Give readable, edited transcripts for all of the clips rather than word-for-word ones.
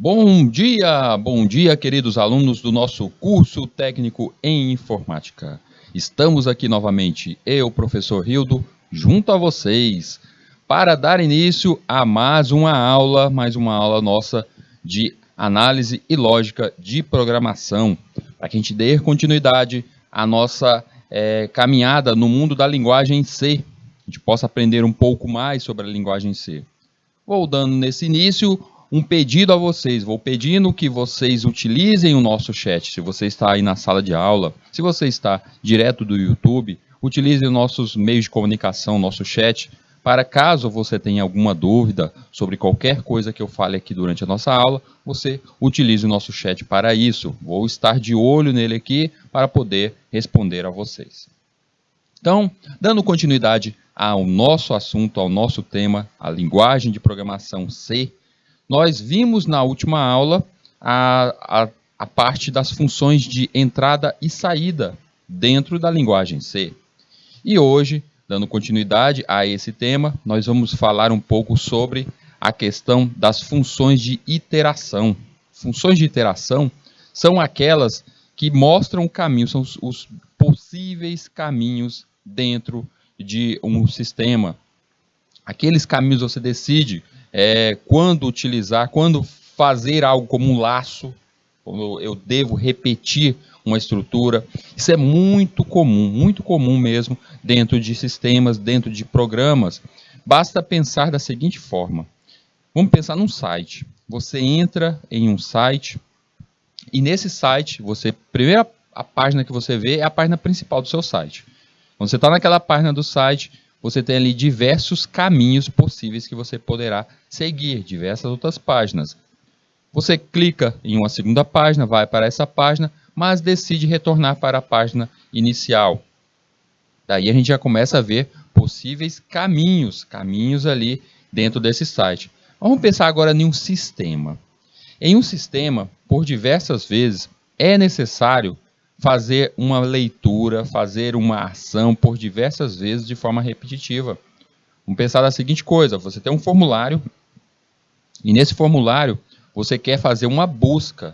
Bom dia, queridos alunos do nosso curso técnico em informática. Estamos aqui novamente, eu, professor Rildo, junto a vocês, para dar início a mais uma aula nossa de análise e lógica de programação, para que a gente dê continuidade à nossa caminhada no mundo da linguagem C, a gente possa aprender um pouco mais sobre a linguagem C. Vou dando nesse início um pedido a vocês, vou pedindo que vocês utilizem o nosso chat, se você está aí na sala de aula, se você está direto do YouTube, utilize os nossos meios de comunicação, nosso chat, para caso você tenha alguma dúvida sobre qualquer coisa que eu fale aqui durante a nossa aula, você utilize o nosso chat para isso. Vou estar de olho nele aqui para poder responder a vocês. Então, dando continuidade ao nosso assunto, ao nosso tema, a linguagem de programação C, nós vimos na última aula a parte das funções de entrada e saída dentro da linguagem C. E hoje, dando continuidade a esse tema, nós vamos falar um pouco sobre a questão das funções de iteração. Funções de iteração são aquelas que mostram o caminho, são os possíveis caminhos dentro de um sistema. Aqueles caminhos você decide quando utilizar, quando fazer algo como um laço, quando eu devo repetir uma estrutura. Isso é muito comum mesmo dentro de sistemas, dentro de programas. Basta pensar da seguinte forma. Vamos pensar num site. Você entra em um site e nesse site, primeira a página que você vê é a página principal do seu site. Quando você está naquela página do site, você tem ali diversos caminhos possíveis que você poderá seguir, diversas outras páginas. Você clica em uma segunda página, vai para essa página, mas decide retornar para a página inicial. Daí a gente já começa a ver possíveis caminhos ali dentro desse site. Vamos pensar agora em um sistema. Em um sistema, por diversas vezes, é necessário fazer uma leitura, fazer uma ação por diversas vezes de forma repetitiva. Vamos pensar da seguinte coisa, você tem um formulário e nesse formulário você quer fazer uma busca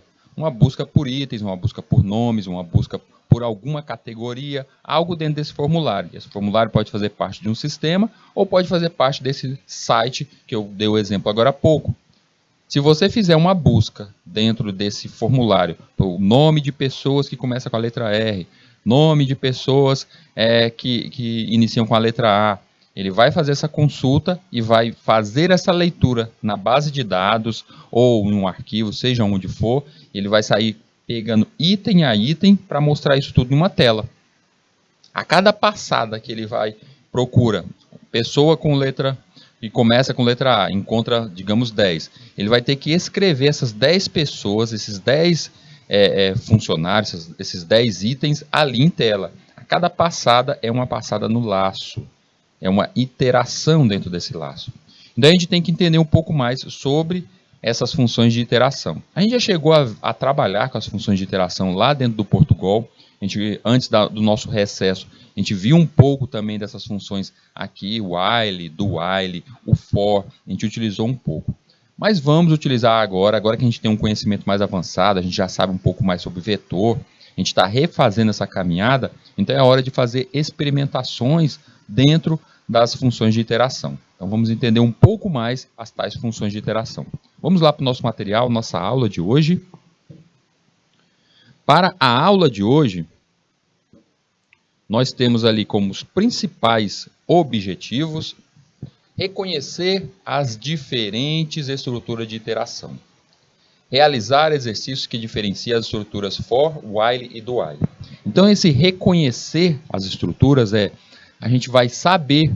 por itens, uma busca por nomes, uma busca por alguma categoria, algo dentro desse formulário. Esse formulário pode fazer parte de um sistema ou pode fazer parte desse site que eu dei o exemplo agora há pouco. Se você fizer uma busca dentro desse formulário, o nome de pessoas que começam com a letra R, nome de pessoas que iniciam com a letra A, ele vai fazer essa consulta e vai fazer essa leitura na base de dados ou em um arquivo, seja onde for, ele vai sair pegando item a item para mostrar isso tudo em uma tela. A cada passada que ele procura pessoa com letra e começa com letra A, encontra, digamos, 10. Ele vai ter que escrever essas 10 pessoas, esses 10 funcionários, esses 10 itens ali em tela. A cada passada é uma passada no laço. É uma iteração dentro desse laço. Então a gente tem que entender um pouco mais sobre essas funções de iteração. A gente já chegou a trabalhar com as funções de iteração lá dentro do Portugal. Antes do nosso recesso, a gente viu um pouco também dessas funções aqui, o while, do while, o for, a gente utilizou um pouco. Mas vamos utilizar agora que a gente tem um conhecimento mais avançado, a gente já sabe um pouco mais sobre vetor, a gente está refazendo essa caminhada, então é hora de fazer experimentações dentro das funções de iteração. Então vamos entender um pouco mais as tais funções de iteração. Vamos lá para o nosso material, nossa aula de hoje. Para a aula de hoje, nós temos ali como os principais objetivos reconhecer as diferentes estruturas de iteração, realizar exercícios que diferenciam as estruturas for, while e do while. Então, esse reconhecer as estruturas a gente vai saber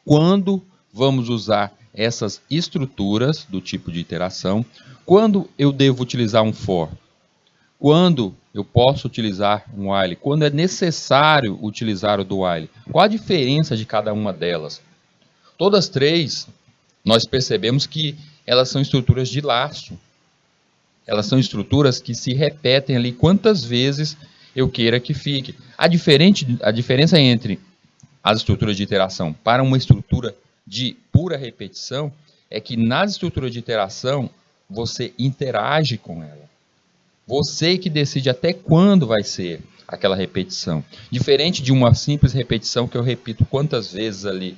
quando vamos usar essas estruturas do tipo de iteração, quando eu devo utilizar um for, quando eu posso utilizar um while, quando é necessário utilizar o do while, qual a diferença de cada uma delas. Todas três, nós percebemos que elas são estruturas de laço. Elas são estruturas que se repetem ali quantas vezes eu queira que fique. A diferença entre as estruturas de iteração para uma estrutura de pura repetição é que nas estruturas de iteração você interage com ela. Você que decide até quando vai ser aquela repetição. Diferente de uma simples repetição que eu repito quantas vezes ali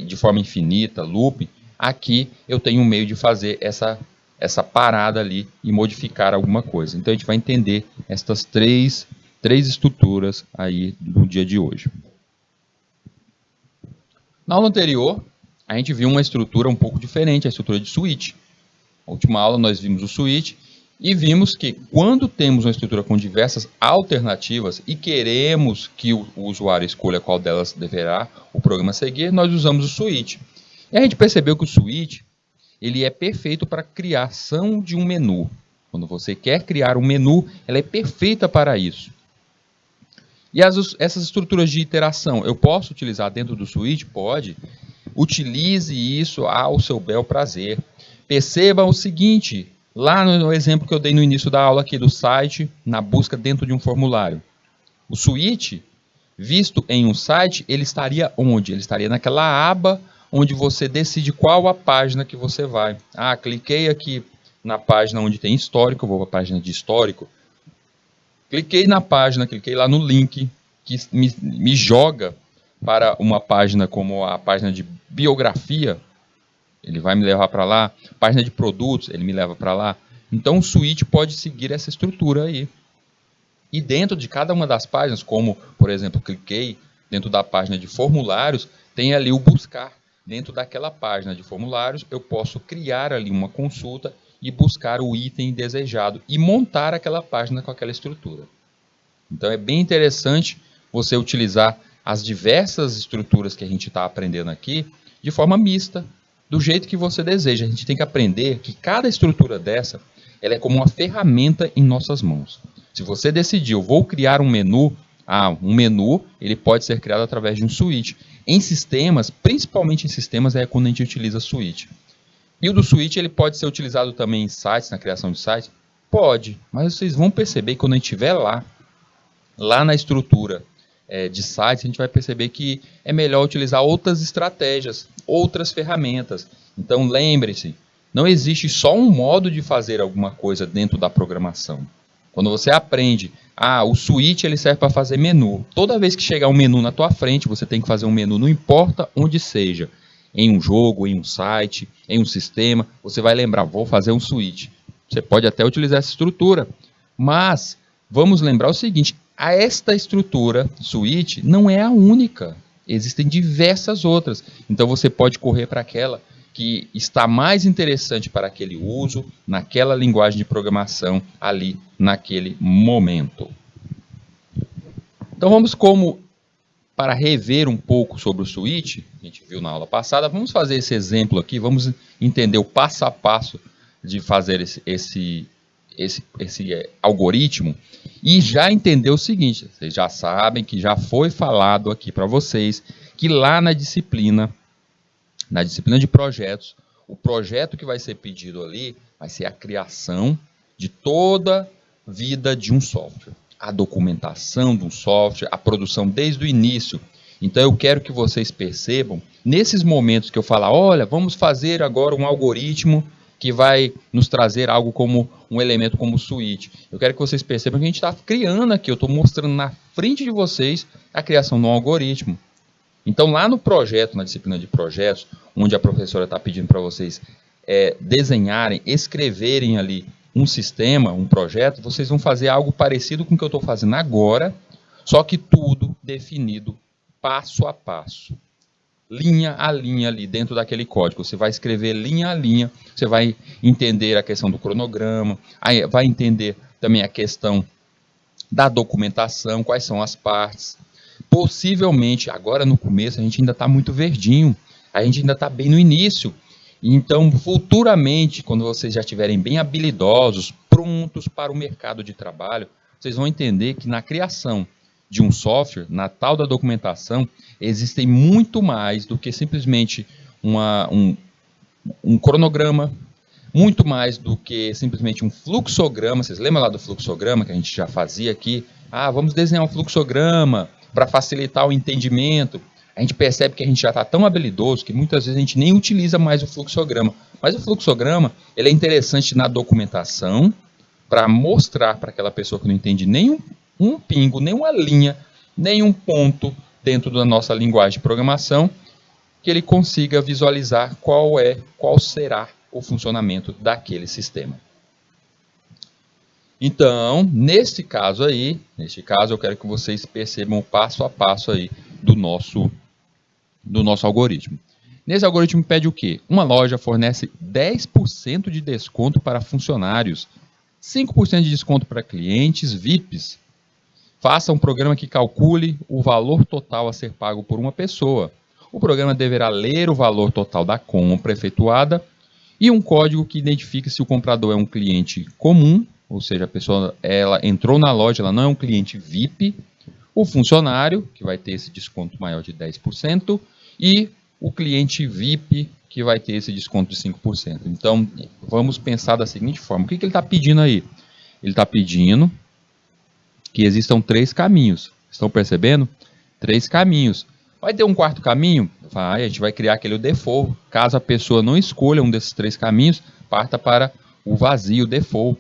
de forma infinita, loop, aqui eu tenho um meio de fazer essa parada ali e modificar alguma coisa. Então a gente vai entender estas três estruturas aí no dia de hoje. Na aula anterior, a gente viu uma estrutura um pouco diferente, a estrutura de switch. Na última aula nós vimos o switch e vimos que quando temos uma estrutura com diversas alternativas e queremos que o usuário escolha qual delas deverá o programa seguir, nós usamos o switch. E a gente percebeu que o switch ele é perfeito para a criação de um menu. Quando você quer criar um menu, ela é perfeita para isso. E essas estruturas de iteração, eu posso utilizar dentro do switch? Pode. Utilize isso ao seu bel prazer. Perceba o seguinte, lá no exemplo que eu dei no início da aula aqui do site, na busca dentro de um formulário. O switch, visto em um site, ele estaria onde? Ele estaria naquela aba onde você decide qual a página que você vai. Ah, cliquei aqui na página onde tem histórico, eu vou para a página de histórico. Cliquei na página, cliquei lá no link que me joga para uma página como a página de biografia, ele vai me levar para lá. Página de produtos, ele me leva para lá. Então o switch pode seguir essa estrutura aí. E dentro de cada uma das páginas, como por exemplo, cliquei dentro da página de formulários, tem ali o buscar. Dentro daquela página de formulários, eu posso criar ali uma consulta e buscar o item desejado e montar aquela página com aquela estrutura. Então é bem interessante você utilizar as diversas estruturas que a gente está aprendendo aqui de forma mista, do jeito que você deseja. A gente tem que aprender que cada estrutura dessa ela é como uma ferramenta em nossas mãos. Se você decidiu, vou criar um menu, um menu ele pode ser criado através de um switch. Em sistemas, principalmente em sistemas, é quando a gente utiliza switch. E o do switch ele pode ser utilizado também em sites, na criação de sites? Pode, mas vocês vão perceber que quando a gente estiver lá na estrutura de sites, a gente vai perceber que é melhor utilizar outras estratégias, outras ferramentas. Então lembre-se, não existe só um modo de fazer alguma coisa dentro da programação. Quando você aprende, o switch ele serve para fazer menu. Toda vez que chegar um menu na tua frente, você tem que fazer um menu, não importa onde seja. Em um jogo, em um site, em um sistema, você vai lembrar, vou fazer um switch. Você pode até utilizar essa estrutura, mas vamos lembrar o seguinte, esta estrutura switch não é a única, existem diversas outras. Então você pode correr para aquela que está mais interessante para aquele uso, naquela linguagem de programação, ali, naquele momento. Então vamos para rever um pouco sobre o switch, a gente viu na aula passada, vamos fazer esse exemplo aqui, vamos entender o passo a passo de fazer esse algoritmo e já entender o seguinte, vocês já sabem que já foi falado aqui para vocês, que lá na disciplina de projetos, o projeto que vai ser pedido ali vai ser a criação de toda a vida de um software. A documentação de um software, a produção desde o início. Então eu quero que vocês percebam, nesses momentos que eu falar, olha, vamos fazer agora um algoritmo que vai nos trazer algo como um elemento como o switch. Eu quero que vocês percebam que a gente está criando aqui, eu estou mostrando na frente de vocês a criação de um algoritmo. Então lá no projeto, na disciplina de projetos, onde a professora está pedindo para vocês desenharem, escreverem ali um sistema, um projeto, vocês vão fazer algo parecido com o que eu estou fazendo agora, só que tudo definido passo a passo, linha a linha ali dentro daquele código. Você vai escrever linha a linha, você vai entender a questão do cronograma, aí vai entender também a questão da documentação, quais são as partes. Possivelmente, agora no começo, a gente ainda está muito verdinho, a gente ainda está bem no início. Então, futuramente, quando vocês já estiverem bem habilidosos, prontos para o mercado de trabalho, vocês vão entender que na criação de um software, na tal da documentação, existem muito mais do que simplesmente um cronograma, muito mais do que simplesmente um fluxograma. Vocês lembram lá do fluxograma que a gente já fazia aqui? Vamos desenhar um fluxograma para facilitar o entendimento. A gente percebe que a gente já está tão habilidoso que muitas vezes a gente nem utiliza mais o fluxograma. Mas o fluxograma ele é interessante na documentação para mostrar para aquela pessoa que não entende nenhum pingo, nenhuma linha, nenhum ponto dentro da nossa linguagem de programação, que ele consiga visualizar qual será o funcionamento daquele sistema. Então, neste caso eu quero que vocês percebam o passo a passo aí do nosso algoritmo. Nesse algoritmo pede o quê? Uma loja fornece 10% de desconto para funcionários, 5% de desconto para clientes VIPs. Faça um programa que calcule o valor total a ser pago por uma pessoa. O programa deverá ler o valor total da compra efetuada e um código que identifique se o comprador é um cliente comum, ou seja, a pessoa ela entrou na loja, ela não é um cliente VIP, o funcionário, que vai ter esse desconto maior de 10%, e o cliente VIP, que vai ter esse desconto de 5%. Então, vamos pensar da seguinte forma. O que ele está pedindo aí? Ele está pedindo que existam 3 caminhos. Estão percebendo? 3 caminhos. Vai ter um quarto caminho? Vai, a gente vai criar aquele default. Caso a pessoa não escolha um desses 3 caminhos, parta para o vazio, default.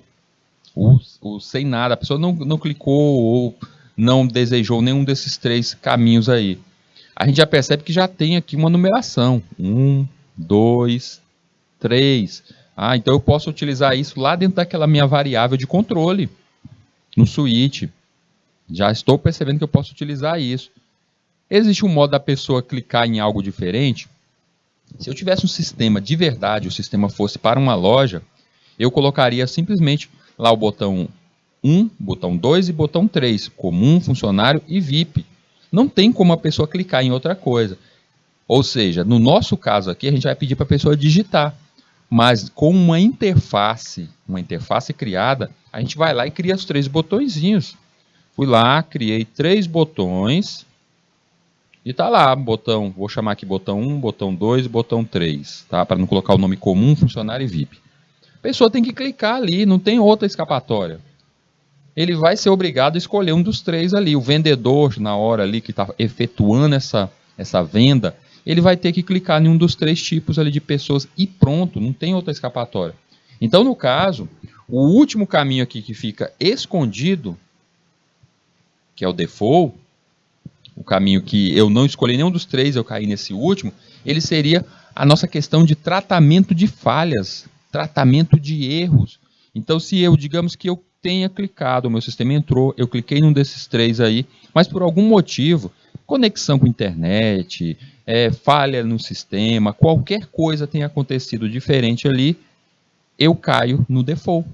O sem nada. A pessoa não clicou ou não desejou nenhum desses 3 caminhos aí. A gente já percebe que já tem aqui uma numeração. 1, 2, 3. Então eu posso utilizar isso lá dentro daquela minha variável de controle, no switch. Já estou percebendo que eu posso utilizar isso. Existe um modo da pessoa clicar em algo diferente? Se eu tivesse um sistema de verdade, o sistema fosse para uma loja, eu colocaria simplesmente lá o botão 1, botão 2 e botão 3, comum, funcionário e VIP. Não tem como a pessoa clicar em outra coisa. Ou seja, no nosso caso aqui, a gente vai pedir para a pessoa digitar. Mas com uma interface criada, a gente vai lá e cria os 3 botõezinhos. Fui lá, criei 3 botões. E tá lá, botão, vou chamar aqui botão 1, botão 2 e botão 3. Tá? Para não colocar o nome comum, funcionário e VIP. A pessoa tem que clicar ali, não tem outra escapatória. Ele vai ser obrigado a escolher um dos 3 ali. O vendedor, na hora ali que está efetuando essa venda, ele vai ter que clicar em um dos 3 tipos ali de pessoas e pronto, não tem outra escapatória. Então, no caso, o último caminho aqui que fica escondido, que é o default, o caminho que eu não escolhi nenhum dos 3, eu caí nesse último, ele seria a nossa questão de tratamento de falhas, tratamento de erros. Então, se digamos que eu tenha clicado, o meu sistema entrou, eu cliquei num desses 3 aí, mas por algum motivo, conexão com internet, falha no sistema, qualquer coisa tenha acontecido diferente ali, eu caio no default.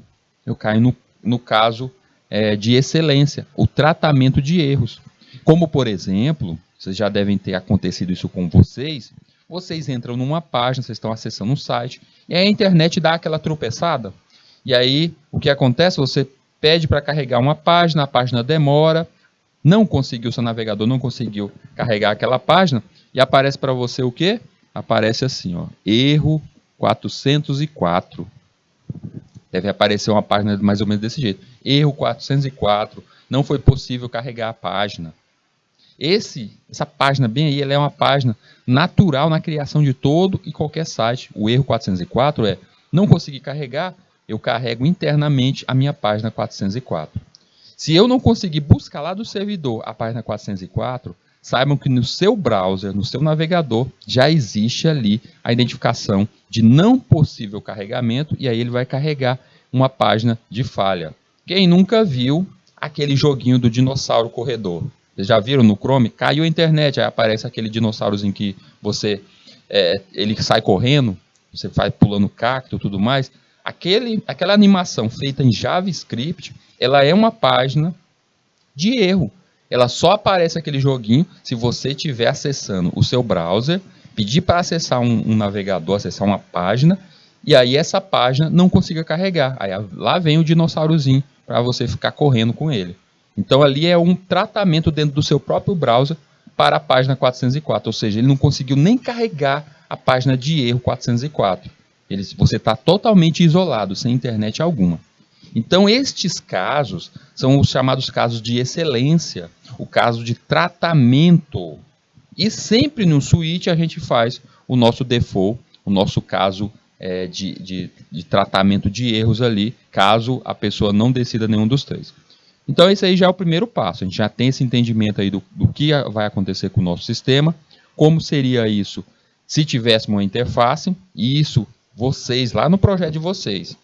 Eu caio no caso de excelência, o tratamento de erros. Como, por exemplo, vocês já devem ter acontecido isso com vocês entram numa página, vocês estão acessando um site, e a internet dá aquela tropeçada. E aí, o que acontece? Você pede para carregar uma página, a página demora, seu navegador não conseguiu carregar aquela página, e aparece para você o quê? Aparece assim, ó, erro 404. Deve aparecer uma página mais ou menos desse jeito. Erro 404, não foi possível carregar a página. Essa página bem aí, ela é uma página natural na criação de todo e qualquer site. O erro 404 não consegui carregar, eu carrego internamente a minha página 404. Se eu não conseguir buscar lá do servidor a página 404, saibam que no seu browser, no seu navegador, já existe ali a identificação de não possível carregamento, e aí ele vai carregar uma página de falha. Quem nunca viu aquele joguinho do dinossauro corredor? Vocês já viram no Chrome? Caiu a internet, aí aparece aquele dinossaurozinho que ele sai correndo, você vai pulando cacto e tudo mais. Aquela animação feita em JavaScript, ela é uma página de erro. Ela só aparece aquele joguinho se você estiver acessando o seu browser, pedir para acessar um navegador, acessar uma página, e aí essa página não consiga carregar. Aí lá vem o dinossaurozinho para você ficar correndo com ele. Então ali é um tratamento dentro do seu próprio browser para a página 404, ou seja, ele não conseguiu nem carregar a página de erro 404. Você está totalmente isolado, sem internet alguma. Então estes casos são os chamados casos de excelência, o caso de tratamento. E sempre no switch a gente faz o nosso default, o nosso caso de tratamento de erros ali, caso a pessoa não decida nenhum dos três. Então esse aí já é o primeiro passo, a gente já tem esse entendimento aí do que vai acontecer com o nosso sistema, como seria isso se tivéssemos uma interface, e isso vocês, lá no projeto de vocês.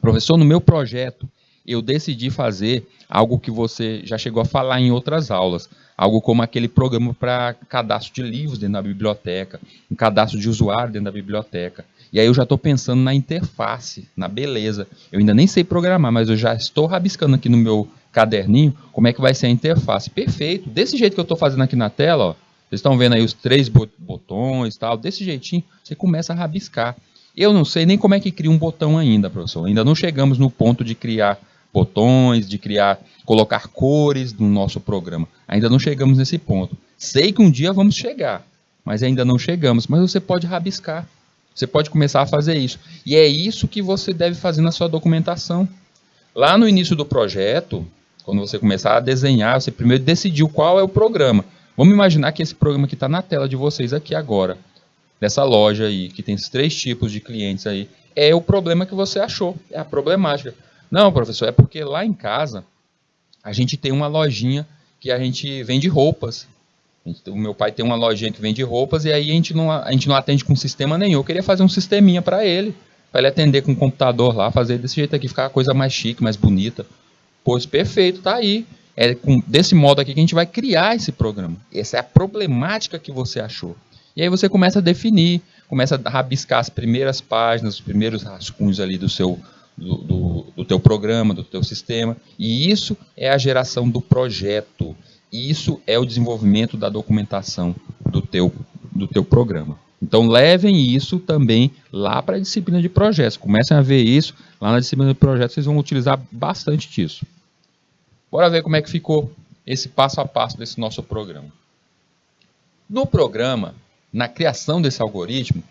Professor, no meu projeto, eu decidi fazer algo que você já chegou a falar em outras aulas, algo como aquele programa para cadastro de livros dentro da biblioteca, um cadastro de usuário dentro da biblioteca. E aí eu já estou pensando na interface, na beleza. Eu ainda nem sei programar, mas eu já estou rabiscando aqui no meu caderninho como é que vai ser a interface. Perfeito, desse jeito que eu estou fazendo aqui na tela, ó, vocês estão vendo aí os 3 botões, tal, desse jeitinho, você começa a rabiscar. Eu não sei nem como é que cria um botão ainda, professor. Ainda não chegamos no ponto de criar botões, de colocar cores no nosso programa. Ainda não chegamos nesse ponto. Sei que um dia vamos chegar, mas ainda não chegamos. Mas você pode rabiscar. Você pode começar a fazer isso. E é isso que você deve fazer na sua documentação. Lá no início do projeto, quando você começar a desenhar, você primeiro decidiu qual é o programa. Vamos imaginar que esse programa que está na tela de vocês aqui agora, dessa loja aí, que tem esses 3 tipos de clientes aí, é o problema que você achou, é a problemática. Não, professor, é porque lá em casa a gente tem uma lojinha que a gente vende roupas. O meu pai tem uma lojinha que vende roupas e aí a gente não atende com sistema nenhum. Eu queria fazer um sisteminha para ele atender com o computador lá, fazer desse jeito aqui, ficar uma coisa mais chique, mais bonita. Pois perfeito, tá aí. É desse modo aqui que a gente vai criar esse programa. Essa é a problemática que você achou. E aí você começa a definir, começa a rabiscar as primeiras páginas, os primeiros rascunhos ali do teu programa, do teu sistema. E isso é a geração do projeto. Isso é o desenvolvimento da documentação do teu programa. Então levem isso também lá para a disciplina de projetos. Comecem a ver isso lá na disciplina de projetos, vocês vão utilizar bastante disso. Bora ver como é que ficou esse passo a passo desse nosso programa. No programa, na criação desse algoritmo,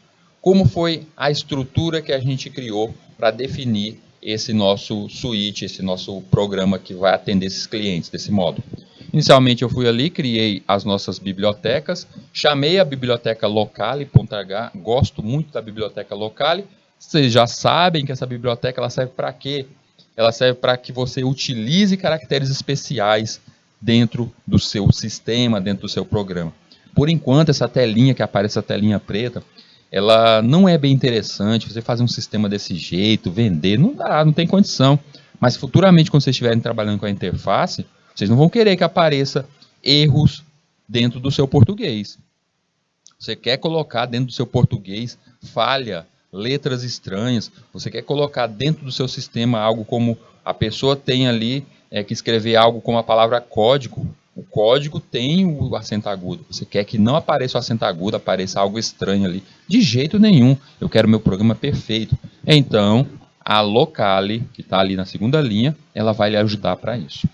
como foi a estrutura que a gente criou para definir esse nosso suíte, esse nosso programa que vai atender esses clientes desse modo. Inicialmente eu fui ali, criei as nossas bibliotecas, chamei a biblioteca locale.h, gosto muito da biblioteca locale. Vocês já sabem que essa biblioteca ela serve para quê? Ela serve para que você utilize caracteres especiais dentro do seu sistema, dentro do seu programa. Por enquanto, essa telinha que aparece, essa telinha preta, ela não é bem interessante. Você fazer um sistema desse jeito, vender, não dá, não tem condição. Mas futuramente, quando vocês estiverem trabalhando com a interface, vocês não vão querer que apareça erros dentro do seu português. Você quer colocar dentro do seu português falha, letras estranhas. Você quer colocar dentro do seu sistema algo como a pessoa tem ali que escrever algo como a palavra código. O código tem o acento agudo. Você quer que não apareça o acento agudo, apareça algo estranho ali. De jeito nenhum. Eu quero meu programa perfeito. Então, a Locale, que está ali na segunda linha, ela vai lhe ajudar para isso.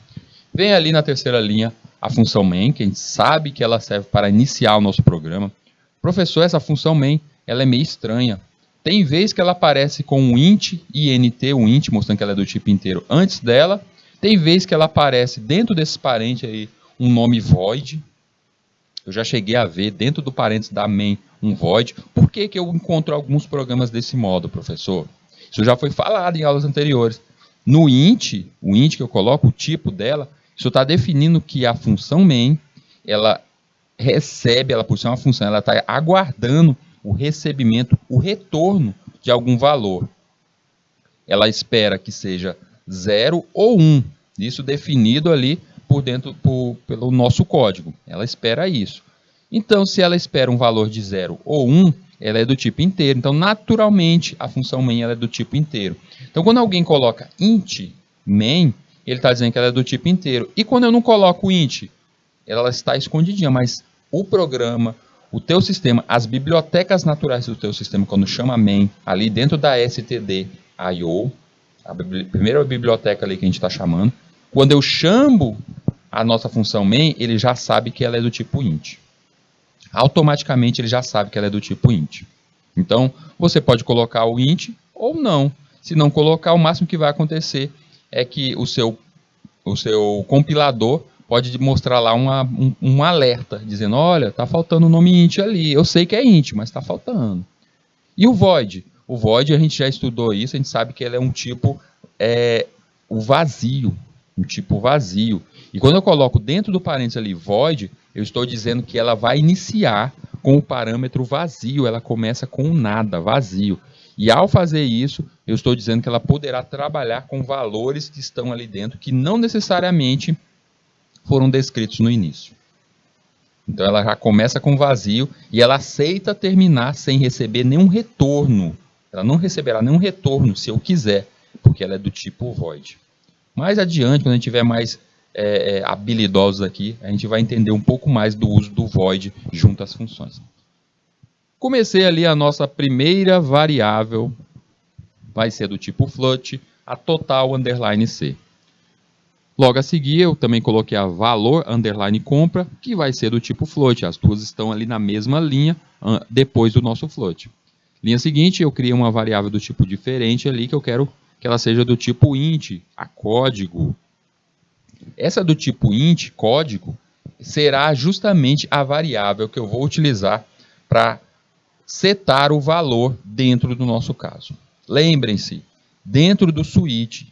Vem ali na terceira linha a função main, que a gente sabe que ela serve para iniciar o nosso programa. Professor, essa função main ela é meio estranha. Tem vez que ela aparece com um int, int, um int, mostrando que ela é do tipo inteiro antes dela. Tem vez que ela aparece dentro desses parênteses aí, um nome void. Eu já cheguei a ver dentro do parênteses da main um void. Por que eu encontro alguns programas desse modo, professor? Isso já foi falado em aulas anteriores. No int, o int que eu coloco, o tipo dela, isso está definindo que a função main, ela recebe, ela por ser uma função, ela está aguardando o recebimento, o retorno de algum valor. Ela espera que seja 0 ou 1. Isso definido ali pelo nosso código. Ela espera isso. Então, se ela espera um valor de 0 ou 1, ela é do tipo inteiro. Então, naturalmente, a função main ela é do tipo inteiro. Então, quando alguém coloca int main, ele está dizendo que ela é do tipo inteiro. E quando eu não coloco int, ela está escondidinha, mas o programa, o teu sistema, as bibliotecas naturais do teu sistema, quando chama main, ali dentro da std.io, a primeira biblioteca ali que a gente está chamando, quando eu chamo a nossa função main, ele já sabe que ela é do tipo int. Automaticamente ele já sabe que ela é do tipo int. Então, você pode colocar o int ou não. Se não colocar, o máximo que vai acontecer é que o seu compilador pode mostrar lá um alerta, dizendo, olha, está faltando o nome int ali. Eu sei que é int, mas está faltando. E o void? O void, a gente já estudou isso, a gente sabe que ele é um tipo o vazio, um tipo vazio. E quando eu coloco dentro do parênteses ali void, eu estou dizendo que ela vai iniciar com o parâmetro vazio, ela começa com nada, vazio. E ao fazer isso, eu estou dizendo que ela poderá trabalhar com valores que estão ali dentro, que não necessariamente foram descritos no início. Então ela já começa com vazio e ela aceita terminar sem receber nenhum retorno. Ela não receberá nenhum retorno se eu quiser, porque ela é do tipo void. Mais adiante, quando a gente tiver mais habilidosos aqui, a gente vai entender um pouco mais do uso do void junto às funções. Comecei ali a nossa primeira variável, vai ser do tipo float, a total underline C. Logo a seguir, eu também coloquei a valor underline compra, que vai ser do tipo float. As duas estão ali na mesma linha depois do nosso float. Linha seguinte, eu criei uma variável do tipo diferente ali, que eu quero que ela seja do tipo int, a código. Essa do tipo int, código, será justamente a variável que eu vou utilizar para setar o valor dentro do nosso caso. Lembrem-se, dentro do switch,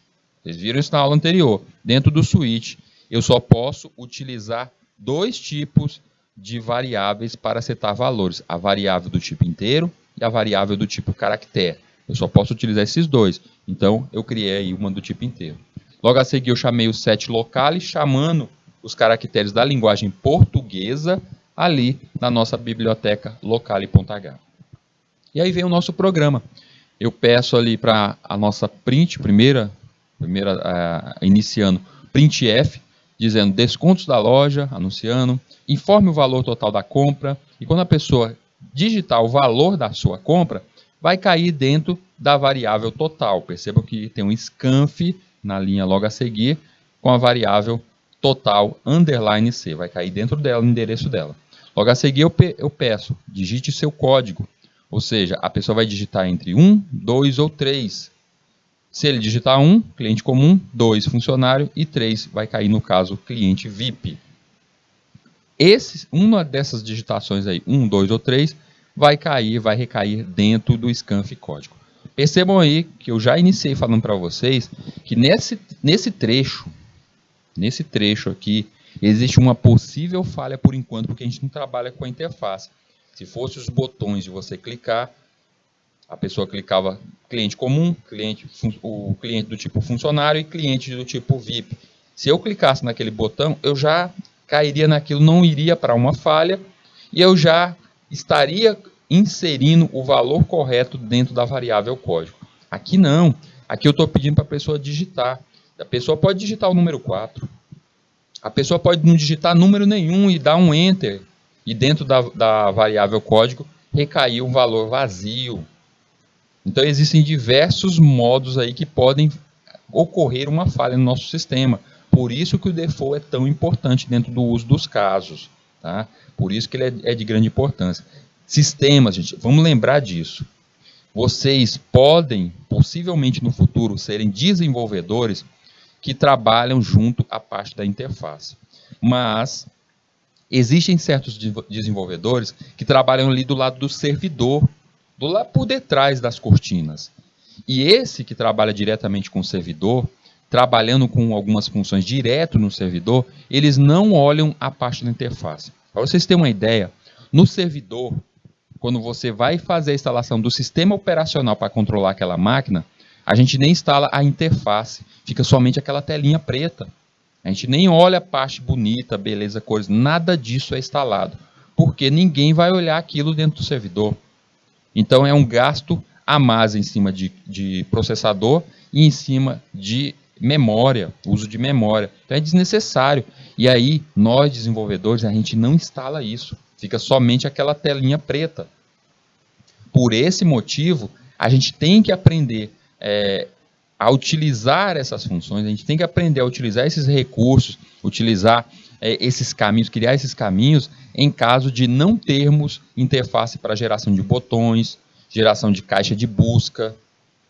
vocês viram isso na aula anterior, dentro do switch eu só posso utilizar dois tipos de variáveis para setar valores, a variável do tipo inteiro e a variável do tipo caractere. Eu só posso utilizar esses dois, então eu criei aí uma do tipo inteiro. Logo a seguir eu chamei o setLocale, chamando os caracteres da linguagem portuguesa ali na nossa biblioteca locale.h. E aí vem o nosso programa. Eu peço ali para a nossa print, primeira iniciando printf, dizendo descontos da loja, anunciando, informe o valor total da compra, e quando a pessoa digitar o valor da sua compra, vai cair dentro da variável total. Percebam que tem um scanf na linha logo a seguir, com a variável total underline C, vai cair dentro dela, o endereço dela. Logo a seguir eu peço, digite seu código, ou seja, a pessoa vai digitar entre 1, 2 ou 3. Se ele digitar 1, cliente comum, 2, funcionário, e 3 vai cair no caso cliente VIP. Uma dessas digitações aí, 1, 2 ou 3, vai recair dentro do scanf código. Percebam aí que eu já iniciei falando para vocês que nesse trecho aqui, existe uma possível falha por enquanto, porque a gente não trabalha com a interface. Se fosse os botões de você clicar, a pessoa clicava cliente comum, o cliente do tipo funcionário e cliente do tipo VIP. Se eu clicasse naquele botão, eu já cairia naquilo, não iria para uma falha, e eu já estaria inserindo o valor correto dentro da variável código. Aqui não. Aqui eu estou pedindo para a pessoa digitar. A pessoa pode digitar o número 4. A pessoa pode não digitar número nenhum e dar um Enter. E dentro da variável código recaiu um valor vazio. Então existem diversos modos aí que podem ocorrer uma falha no nosso sistema. Por isso que o default é tão importante dentro do uso dos casos. Tá? Por isso que ele é de grande importância. Sistemas, gente, vamos lembrar disso. Vocês podem, possivelmente no futuro, serem desenvolvedores que trabalham junto à parte da interface. Mas existem certos desenvolvedores que trabalham ali do lado do servidor, do lado por detrás das cortinas. E esse que trabalha diretamente com o servidor, trabalhando com algumas funções direto no servidor, eles não olham a parte da interface. Para vocês terem uma ideia, no servidor, quando você vai fazer a instalação do sistema operacional para controlar aquela máquina, a gente nem instala a interface, fica somente aquela telinha preta. A gente nem olha a parte bonita, beleza, cores, nada disso é instalado, porque ninguém vai olhar aquilo dentro do servidor. Então é um gasto a mais em cima de processador e em cima de memória, uso de memória. Então é desnecessário. E aí, nós desenvolvedores, a gente não instala isso. Fica somente aquela telinha preta. Por esse motivo, a gente tem que aprender a utilizar essas funções, a gente tem que aprender a utilizar esses recursos, utilizar esses caminhos, criar esses caminhos em caso de não termos interface para geração de botões, geração de caixa de busca.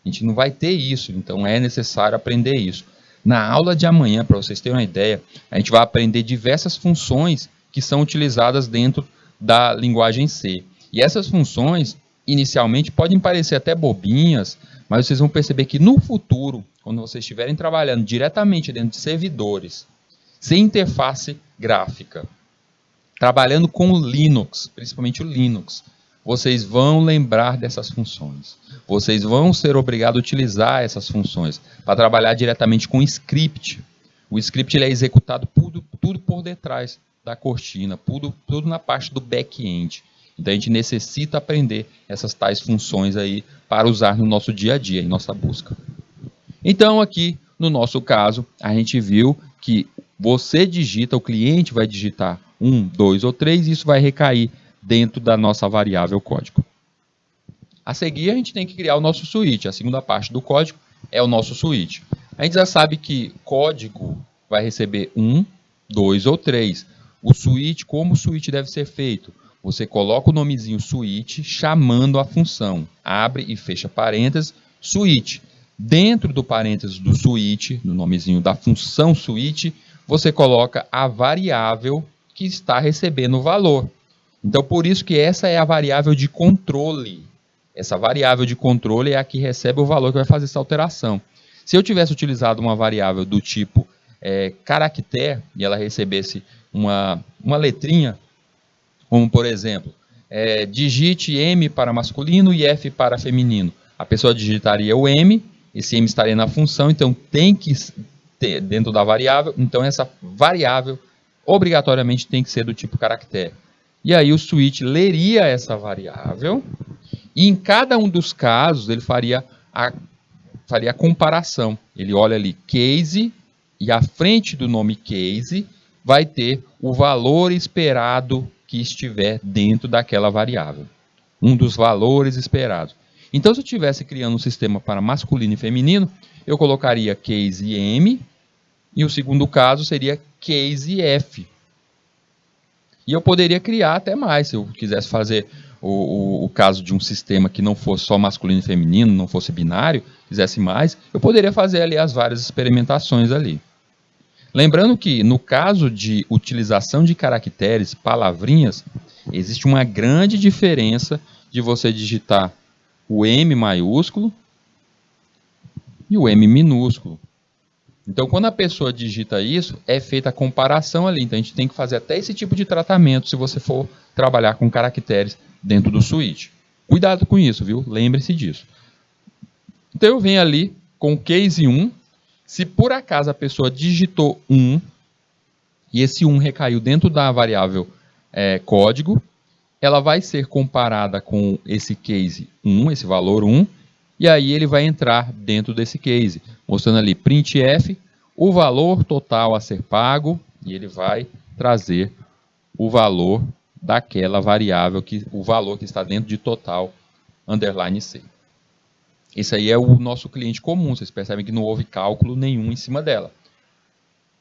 A gente não vai ter isso, então é necessário aprender isso. Na aula de amanhã, para vocês terem uma ideia, a gente vai aprender diversas funções que são utilizadas dentro da linguagem C. E essas funções, inicialmente podem parecer até bobinhas, mas vocês vão perceber que no futuro, quando vocês estiverem trabalhando diretamente dentro de servidores, sem interface gráfica, trabalhando com o Linux, principalmente o Linux, vocês vão lembrar dessas funções. Vocês vão ser obrigados a utilizar essas funções para trabalhar diretamente com script. O script ele é executado tudo por detrás da cortina, tudo na parte do back-end. Então a gente necessita aprender essas tais funções aí para usar no nosso dia a dia, em nossa busca. Então aqui, no nosso caso, a gente viu que você digita, o cliente vai digitar 1, 2 ou 3, e isso vai recair dentro da nossa variável código. A seguir, a gente tem que criar o nosso switch. A segunda parte do código é o nosso switch. A gente já sabe que código vai receber 1, 2 ou 3. O switch, como o switch deve ser feito? Você coloca o nomezinho switch chamando a função. Abre e fecha parênteses, switch. Dentro do parênteses do switch, no nomezinho da função switch, você coloca a variável que está recebendo o valor. Então, por isso que essa é a variável de controle. Essa variável de controle é a que recebe o valor que vai fazer essa alteração. Se eu tivesse utilizado uma variável do tipo caractere e ela recebesse uma letrinha, como por exemplo, digite M para masculino e F para feminino. A pessoa digitaria o M, esse M estaria na função, então tem que ter dentro da variável, então essa variável obrigatoriamente tem que ser do tipo caractere. E aí o switch leria essa variável e em cada um dos casos ele faria a comparação. Ele olha ali case e à frente do nome case vai ter o valor esperado que estiver dentro daquela variável. Um dos valores esperados. Então, se eu estivesse criando um sistema para masculino e feminino, eu colocaria case M e o segundo caso seria case F. E eu poderia criar até mais, se eu quisesse fazer o caso de um sistema que não fosse só masculino e feminino, não fosse binário, quisesse mais, eu poderia fazer ali as várias experimentações ali. Lembrando que no caso de utilização de caracteres, palavrinhas, existe uma grande diferença de você digitar o M maiúsculo e o M minúsculo. Então, quando a pessoa digita isso, é feita a comparação ali. Então, a gente tem que fazer até esse tipo de tratamento se você for trabalhar com caracteres dentro do switch. Cuidado com isso, viu? Lembre-se disso. Então, eu venho ali com o case 1. Se por acaso a pessoa digitou 1 e esse 1 recaiu dentro da variável código, ela vai ser comparada com esse case 1, esse valor 1, e aí ele vai entrar dentro desse case, mostrando ali printf, o valor total a ser pago, e ele vai trazer o valor daquela variável, o valor que está dentro de total, underline C. Esse aí é o nosso cliente comum, vocês percebem que não houve cálculo nenhum em cima dela.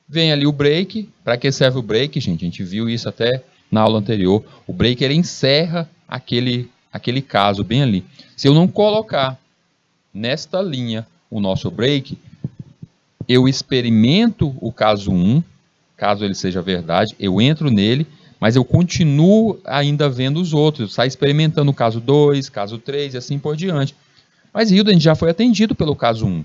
Vem ali o break, para que serve o break, gente? A gente viu isso até na aula anterior. O break ele encerra aquele caso bem ali. Se eu não colocar nesta linha o nosso break, eu experimento o caso 1, caso ele seja verdade, eu entro nele, mas eu continuo ainda vendo os outros, eu saio experimentando o caso 2, caso 3 e assim por diante. Mas Hilda, a gente já foi atendido pelo caso 1.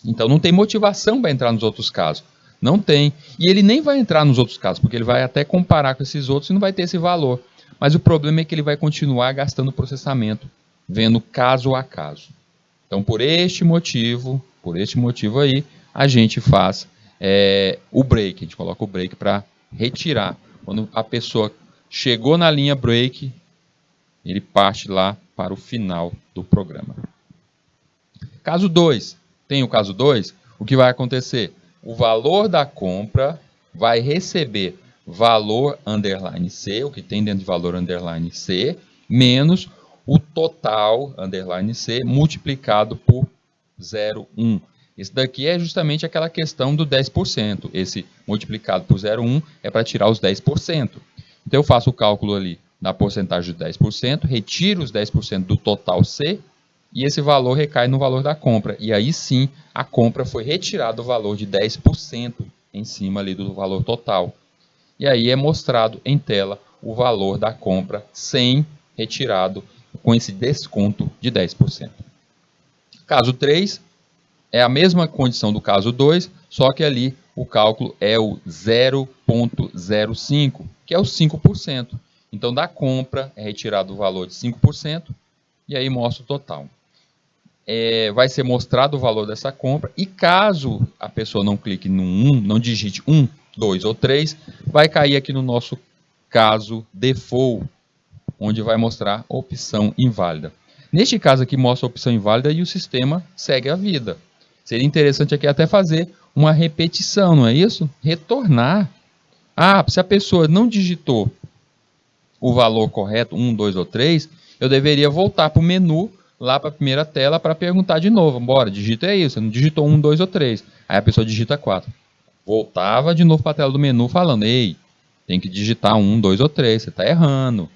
Então não tem motivação para entrar nos outros casos. Não tem. E ele nem vai entrar nos outros casos, porque ele vai até comparar com esses outros e não vai ter esse valor. Mas o problema é que ele vai continuar gastando processamento, vendo caso a caso. Então, por este motivo aí, a gente faz o break. A gente coloca o break para retirar. Quando a pessoa chegou na linha break, ele parte lá para o final do programa. Caso 2. Tem o caso 2. O que vai acontecer? O valor da compra vai receber valor underline C, o que tem dentro de valor underline C, menos o total underline C multiplicado por 0,1. Esse daqui é justamente aquela questão do 10%. Esse multiplicado por 0,1 é para tirar os 10%. Então eu faço o cálculo ali da porcentagem de 10%, retiro os 10% do total C, e esse valor recai no valor da compra. E aí sim, a compra foi retirada o valor de 10% em cima ali do valor total. E aí é mostrado em tela o valor da compra sem retirado com esse desconto de 10%. Caso 3 é a mesma condição do caso 2, só que ali o cálculo é o 0,05, que é o 5%. Então, da compra é retirado o valor de 5% e aí mostra o total. Vai ser mostrado o valor dessa compra e caso a pessoa não clique no 1, não digite 1, 2 ou 3, vai cair aqui no nosso caso default, onde vai mostrar opção inválida. Neste caso aqui mostra a opção inválida e o sistema segue a vida. Seria interessante aqui até fazer uma repetição, não é isso? Retornar. Se a pessoa não digitou o valor correto, 1, 2 ou 3, eu deveria voltar para o menu, lá para a primeira tela, para perguntar de novo. Bora, digita isso, você não digitou 1, 2 ou 3. Aí a pessoa digita 4. Voltava de novo para a tela do menu falando, ei, tem que digitar 1, 2 ou 3, você está errando.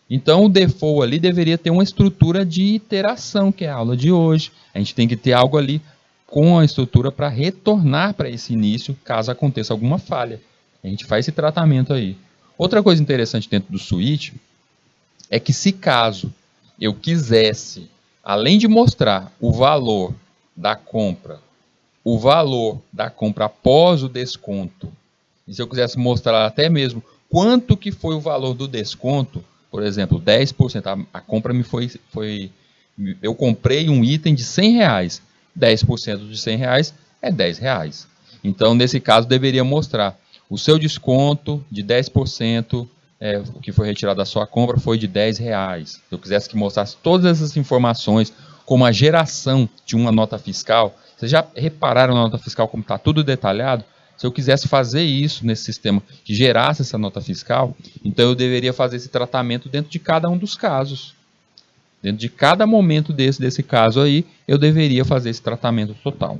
Então o default ali deveria ter uma estrutura de iteração, que é a aula de hoje. A gente tem que ter algo ali com a estrutura para retornar para esse início, caso aconteça alguma falha. A gente faz esse tratamento aí. Outra coisa interessante dentro do switch é que se caso eu quisesse, além de mostrar o valor da compra após o desconto, e se eu quisesse mostrar até mesmo quanto que foi o valor do desconto, por exemplo, 10%, a compra eu comprei um item de R$100, 10% de R$100 é R$10. Então, nesse caso, deveria mostrar o seu desconto de 10%, o que foi retirado da sua compra foi de R$10. Se eu quisesse que mostrasse todas essas informações, como a geração de uma nota fiscal, vocês já repararam na nota fiscal como está tudo detalhado? Se eu quisesse fazer isso nesse sistema que gerasse essa nota fiscal, então eu deveria fazer esse tratamento dentro de cada um dos casos. Dentro de cada momento desse caso aí, eu deveria fazer esse tratamento total.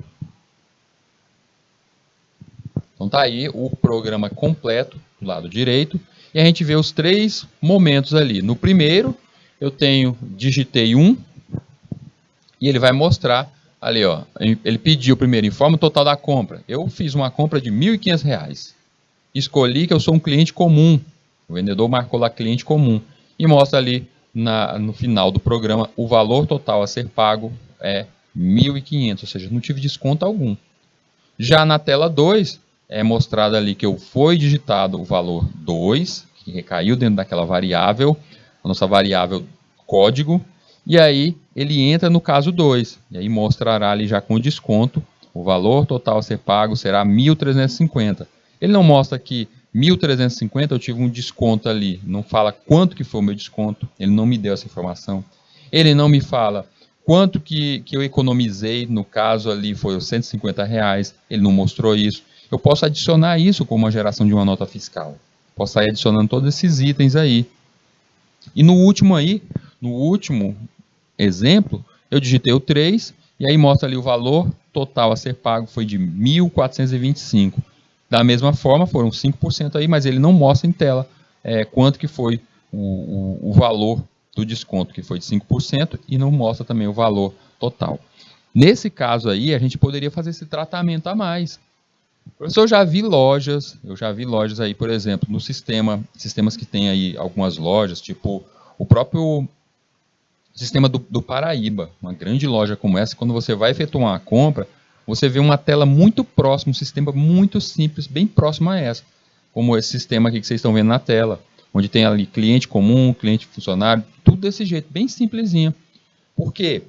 Então tá aí o programa completo do lado direito. E a gente vê os 3 momentos ali. No primeiro, eu digitei 1 e ele vai mostrar ali, ó. Ele pediu primeiro, informa o total da compra. Eu fiz uma compra de R$1.500. Escolhi que eu sou um cliente comum. O vendedor marcou lá cliente comum. E mostra ali no final do programa o valor total a ser pago é R$1.500, ou seja, não tive desconto algum. Já na tela 2, é mostrado ali que foi digitado o valor 2, que recaiu dentro daquela variável, a nossa variável código, e aí ele entra no caso 2, e aí mostrará ali já com desconto, o valor total a ser pago será 1.350. Ele não mostra que 1.350 eu tive um desconto ali, não fala quanto que foi o meu desconto, ele não me deu essa informação. Ele não me fala quanto que eu economizei, no caso ali foi os R$150, ele não mostrou isso. Eu posso adicionar isso como uma geração de uma nota fiscal. Posso sair adicionando todos esses itens aí. E no último exemplo, eu digitei o 3, e aí mostra ali o valor total a ser pago foi de 1.425. Da mesma forma, foram 5% aí, mas ele não mostra em tela quanto que foi o valor do desconto, que foi de 5%, e não mostra também o valor total. Nesse caso aí, a gente poderia fazer esse tratamento a mais. Professor, eu já vi lojas aí, por exemplo, no sistemas que tem aí algumas lojas, tipo o próprio sistema do Paraíba, uma grande loja como essa, quando você vai efetuar uma compra, você vê uma tela muito próxima, um sistema muito simples, bem próximo a essa, como esse sistema aqui que vocês estão vendo na tela, onde tem ali cliente comum, cliente funcionário, tudo desse jeito, bem simplesinho. Por quê?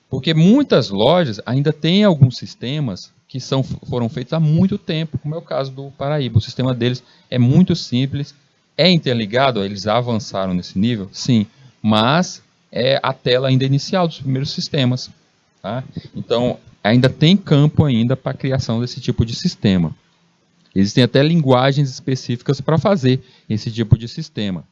Porque muitas lojas ainda têm alguns sistemas que foram feitos há muito tempo, como é o caso do Paraíba. O sistema deles é muito simples, é interligado, eles avançaram nesse nível, sim, mas é a tela ainda inicial dos primeiros sistemas. Tá? Então, ainda tem campo ainda para a criação desse tipo de sistema. Existem até linguagens específicas para fazer esse tipo de sistema.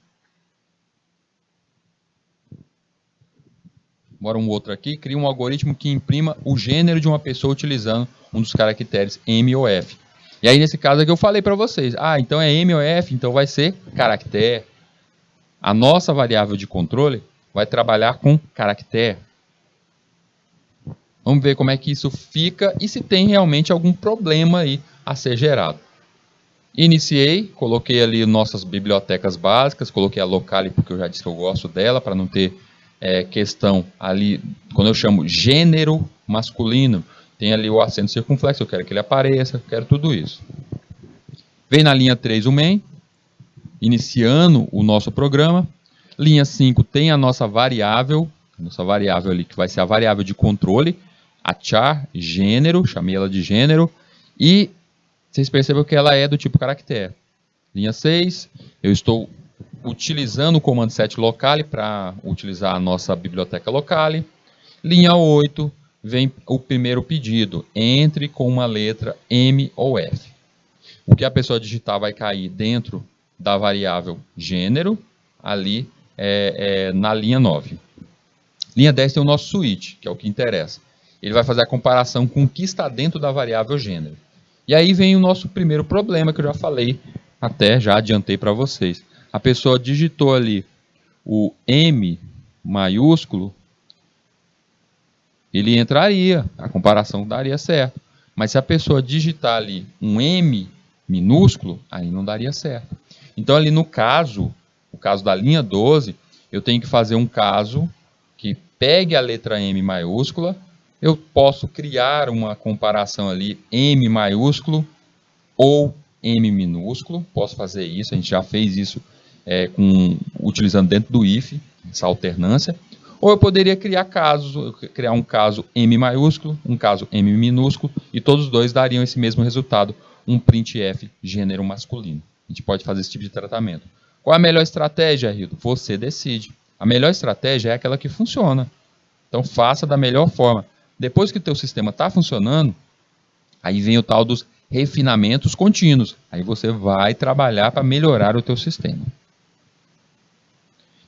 Bora um outro aqui, cria um algoritmo que imprima o gênero de uma pessoa utilizando um dos caracteres M ou F. E aí, nesse caso aqui, eu falei para vocês, então é M ou F, então vai ser caractere. A nossa variável de controle vai trabalhar com caractere. Vamos ver como é que isso fica e se tem realmente algum problema aí a ser gerado. Iniciei, coloquei ali nossas bibliotecas básicas, coloquei a Locale porque eu já disse que eu gosto dela, para não ter questão ali, quando eu chamo gênero masculino, tem ali o acento circunflexo, eu quero que ele apareça, eu quero tudo isso. Vem na linha 3 o main, iniciando o nosso programa. Linha 5 tem a nossa variável ali, que vai ser a variável de controle, a char, gênero, chamei ela de gênero, e vocês percebem que ela é do tipo caractere. Linha 6, eu estou utilizando o comando set locale para utilizar a nossa biblioteca locale. Linha 8, vem o primeiro pedido, entre com uma letra M ou F. O que a pessoa digitar vai cair dentro da variável gênero, ali na linha 9. Linha 10 tem o nosso switch, que é o que interessa. Ele vai fazer a comparação com o que está dentro da variável gênero. E aí vem o nosso primeiro problema, que eu já falei, até já adiantei para vocês. A pessoa digitou ali o M maiúsculo, ele entraria, a comparação daria certo. Mas se a pessoa digitar ali um M minúsculo, aí não daria certo. Então ali no caso, o caso da linha 12, eu tenho que fazer um caso que pegue a letra M maiúscula, eu posso criar uma comparação ali M maiúsculo ou M minúsculo, posso fazer isso, a gente já fez isso utilizando dentro do if, essa alternância. Ou eu poderia criar um caso M maiúsculo, um caso M minúsculo, e todos os dois dariam esse mesmo resultado, um printf gênero masculino. A gente pode fazer esse tipo de tratamento. Qual é a melhor estratégia, Rildo? Você decide. A melhor estratégia é aquela que funciona. Então faça da melhor forma. Depois que o teu sistema está funcionando, aí vem o tal dos refinamentos contínuos. Aí você vai trabalhar para melhorar o teu sistema.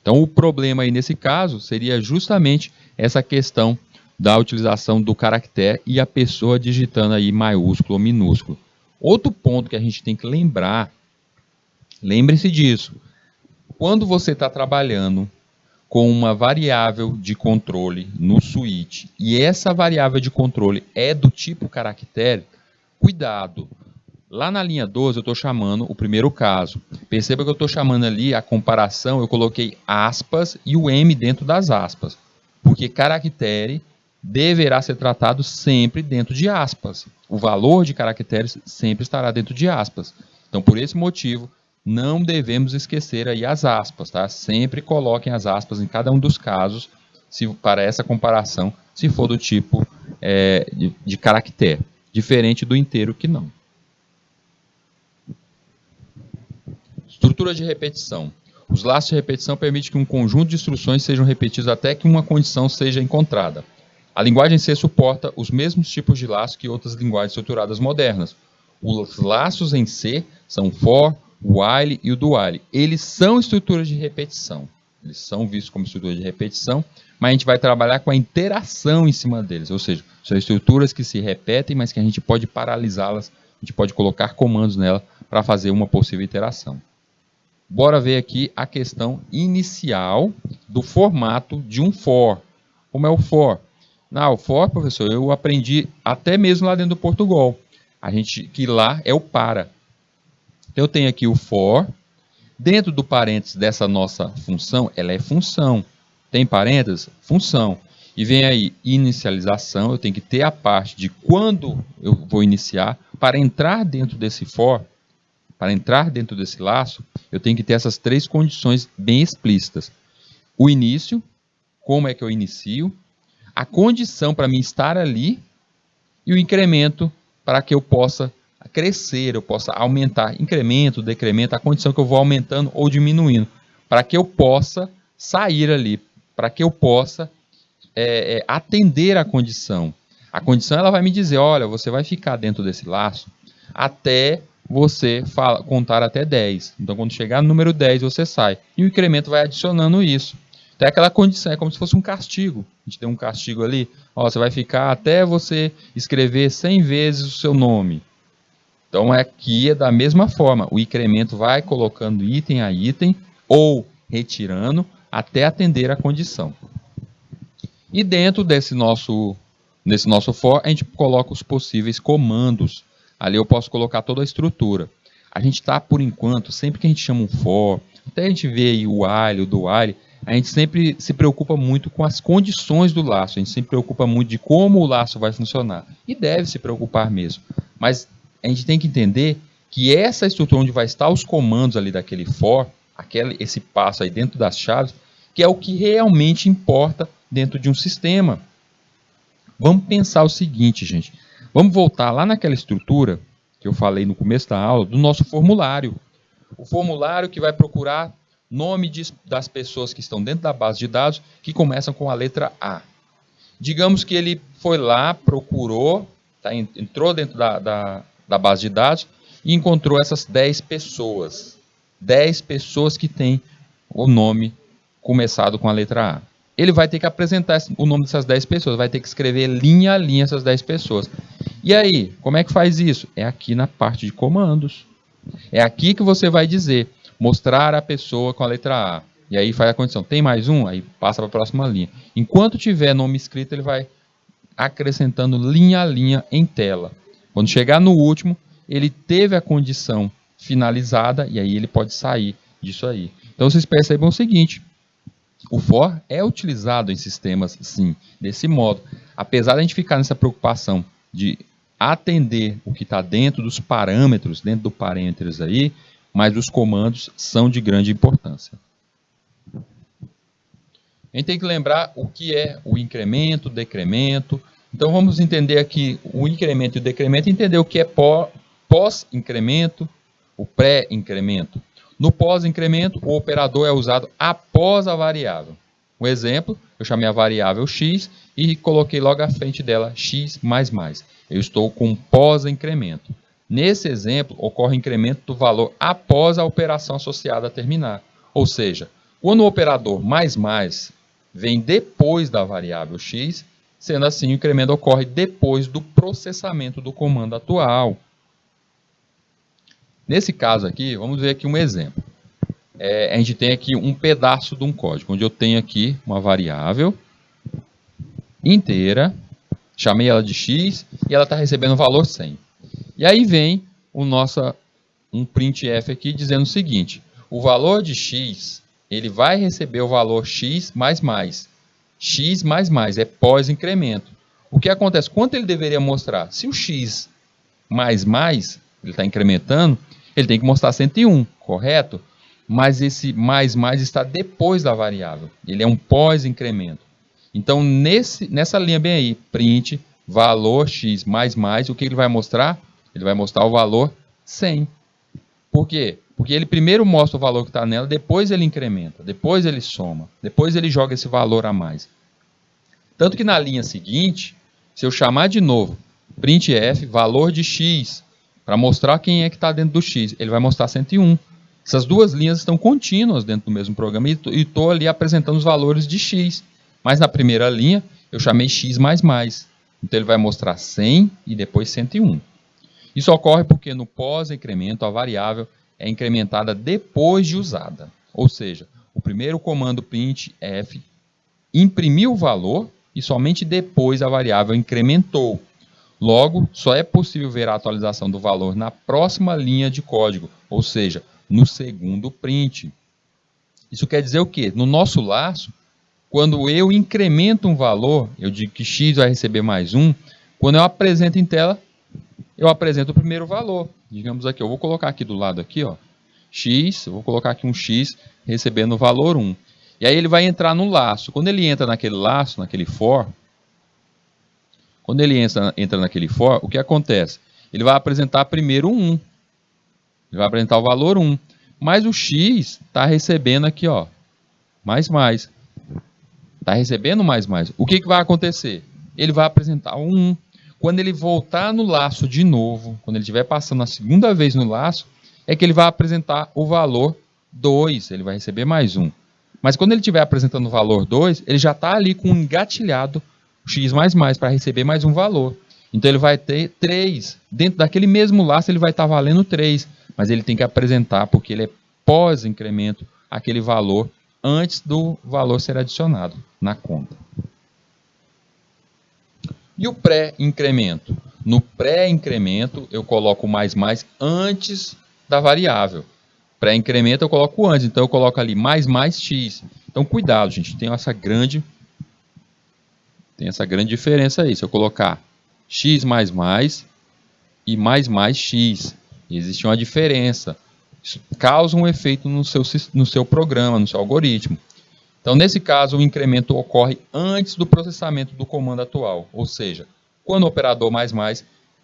Então o problema aí nesse caso seria justamente essa questão da utilização do caractere e a pessoa digitando aí maiúsculo ou minúsculo. Outro ponto que a gente tem que lembrar, lembre-se disso, quando você está trabalhando com uma variável de controle no switch e essa variável de controle é do tipo caractere, cuidado. Lá na linha 12 eu estou chamando o primeiro caso. Perceba que eu estou chamando ali a comparação, eu coloquei aspas e o M dentro das aspas. Porque caractere deverá ser tratado sempre dentro de aspas. O valor de caracteres sempre estará dentro de aspas. Então, por esse motivo, não devemos esquecer aí as aspas, tá? Sempre coloquem as aspas em cada um dos casos, para essa comparação, se for do tipo de caractere, diferente do inteiro que não. Estrutura de repetição. Os laços de repetição permitem que um conjunto de instruções sejam repetidos até que uma condição seja encontrada. A linguagem C suporta os mesmos tipos de laços que outras linguagens estruturadas modernas. Os laços em C são o for, o while e o do while. Eles são estruturas de repetição. Eles são vistos como estruturas de repetição, mas a gente vai trabalhar com a interação em cima deles. Ou seja, são estruturas que se repetem, mas que a gente pode paralisá-las, a gente pode colocar comandos nela para fazer uma possível interação. Bora ver aqui a questão inicial do formato de um for. Como é o for? O for, professor, eu aprendi até mesmo lá dentro do Portugal. Que lá é o para. Então, eu tenho aqui o for. Dentro do parênteses dessa nossa função, ela é função. Tem parênteses? Função. E vem aí inicialização, eu tenho que ter a parte de quando eu vou iniciar. Para entrar dentro desse for, para entrar dentro desse laço, eu tenho que ter essas três condições bem explícitas. O início, como é que eu inicio, a condição para mim estar ali e o incremento para que eu possa crescer, eu possa aumentar, incremento, decremento, a condição que eu vou aumentando ou diminuindo, para que eu possa sair ali, para que eu possa atender a condição. A condição ela vai me dizer, olha, você vai ficar dentro desse laço até você contar até 10. Então, quando chegar no número 10, você sai. E o incremento vai adicionando isso. Então, é aquela condição, é como se fosse um castigo. A gente tem um castigo ali. Ó, você vai ficar até você escrever 100 vezes o seu nome. Então, aqui é da mesma forma. O incremento vai colocando item a item ou retirando até atender a condição. E dentro desse nosso for, a gente coloca os possíveis comandos. Ali eu posso colocar toda a estrutura. A gente está, por enquanto, sempre que a gente chama um for, até a gente vê aí o while, o do while, a gente sempre se preocupa muito com as condições do laço, a gente sempre se preocupa muito de como o laço vai funcionar. E deve se preocupar mesmo. Mas a gente tem que entender que essa estrutura onde vai estar os comandos ali daquele for, esse passo aí dentro das chaves, que é o que realmente importa dentro de um sistema. Vamos pensar o seguinte, gente. Vamos voltar lá naquela estrutura que eu falei no começo da aula, do nosso formulário. O formulário que vai procurar nome das pessoas que estão dentro da base de dados que começam com a letra A. Digamos que ele foi lá, procurou, entrou dentro da base de dados e encontrou essas 10 pessoas. 10 pessoas que têm o nome começado com a letra A. Ele vai ter que apresentar o nome dessas 10 pessoas, vai ter que escrever linha a linha essas 10 pessoas. E aí, como é que faz isso? É aqui na parte de comandos. É aqui que você vai dizer, mostrar a pessoa com a letra A. E aí faz a condição, tem mais um? Aí passa para a próxima linha. Enquanto tiver nome escrito, ele vai acrescentando linha a linha em tela. Quando chegar no último, ele teve a condição finalizada e aí ele pode sair disso aí. Então vocês percebam o seguinte, o for é utilizado em sistemas, sim, desse modo. Apesar de a gente ficar nessa preocupação de atender o que está dentro dos parâmetros, dentro do parênteses aí, mas os comandos são de grande importância. A gente tem que lembrar o que é o incremento, o decremento. Então vamos entender aqui o incremento e o decremento, entender o que é pós-incremento, o pré-incremento. No pós-incremento, o operador é usado após a variável. Um exemplo, eu chamei a variável x e coloquei logo à frente dela x++. Eu estou com pós-incremento. Nesse exemplo, ocorre incremento do valor após a operação associada a terminar. Ou seja, quando o operador mais vem depois da variável x, sendo assim, o incremento ocorre depois do processamento do comando atual. Nesse caso aqui, vamos ver aqui um exemplo. A gente tem aqui um pedaço de um código, onde eu tenho aqui uma variável inteira, chamei ela de x, e ela está recebendo o valor 100. E aí vem um printf aqui dizendo o seguinte, o valor de x, ele vai receber o valor x++. X++ é pós-incremento. O que acontece? Quanto ele deveria mostrar? Se o x++, ele está incrementando, ele tem que mostrar 101, correto? Mas esse mais está depois da variável. Ele é um pós-incremento. Então, nessa linha bem aí, print, valor x++, o que ele vai mostrar? Ele vai mostrar o valor 100. Por quê? Porque ele primeiro mostra o valor que está nela, depois ele incrementa, depois ele soma, depois ele joga esse valor a mais. Tanto que na linha seguinte, se eu chamar de novo printf, valor de x, para mostrar quem é que está dentro do x, ele vai mostrar 101. Essas duas linhas estão contínuas dentro do mesmo programa e estou ali apresentando os valores de x. Mas na primeira linha, eu chamei x++. Então ele vai mostrar 100 e depois 101. Isso ocorre porque no pós-incremento a variável é incrementada depois de usada. Ou seja, o primeiro comando printf imprimiu o valor e somente depois a variável incrementou. Logo, só é possível ver a atualização do valor na próxima linha de código, ou seja, no segundo print. Isso quer dizer o quê? No nosso laço, quando eu incremento um valor, eu digo que x vai receber mais 1, quando eu apresento em tela, eu apresento o primeiro valor. Digamos aqui, eu vou colocar aqui do lado aqui, ó, x, eu vou colocar aqui um x recebendo o valor 1. E aí ele vai entrar no laço. Quando ele entra naquele laço, naquele for, quando ele entra naquele for, o que acontece? Ele vai apresentar primeiro um 1. Ele vai apresentar o valor 1. Mas o x está recebendo aqui, ó, mais. Está recebendo mais. O que vai acontecer? Ele vai apresentar o 1. Quando ele voltar no laço de novo, quando ele estiver passando a segunda vez no laço, é que ele vai apresentar o valor 2. Ele vai receber mais 1. Mas quando ele estiver apresentando o valor 2, ele já está ali com um engatilhado x++ para receber mais um valor. Então ele vai ter 3. Dentro daquele mesmo laço ele vai estar valendo 3. Mas ele tem que apresentar, porque ele é pós-incremento, aquele valor antes do valor ser adicionado na conta. E o pré-incremento? No pré-incremento eu coloco o mais antes da variável. Pré-incremento eu coloco antes, então eu coloco ali mais x. Então, cuidado, gente, tem essa grande diferença aí. Se eu colocar x e mais x, existe uma diferença. Isso causa um efeito no seu programa, no seu algoritmo. Então, nesse caso, o incremento ocorre antes do processamento do comando atual, ou seja, quando o operador mais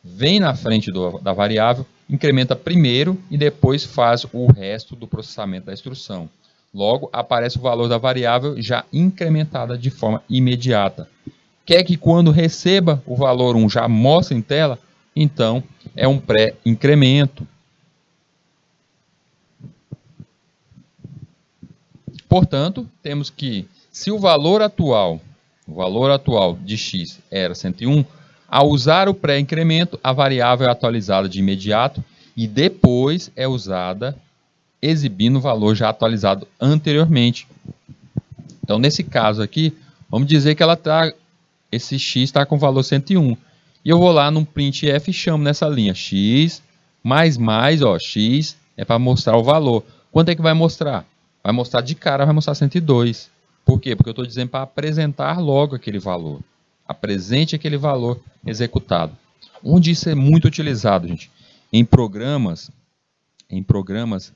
vem na frente da variável, incrementa primeiro e depois faz o resto do processamento da instrução. Logo, aparece o valor da variável já incrementada de forma imediata. Quer que quando receba o valor 1 já mostre em tela? Então, é um pré-incremento. Portanto, temos que, se o valor atual de x era 101, ao usar o pré-incremento, a variável é atualizada de imediato e depois é usada exibindo o valor já atualizado anteriormente. Então, nesse caso aqui, vamos dizer que esse x está com o valor 101. E eu vou lá no printf e chamo nessa linha x ó, x é para mostrar o valor. Quanto é que vai mostrar? Vai mostrar de cara, vai mostrar 102. Por quê? Porque eu estou dizendo para apresentar logo aquele valor. Apresente aquele valor executado. Onde isso é muito utilizado, gente? Em programas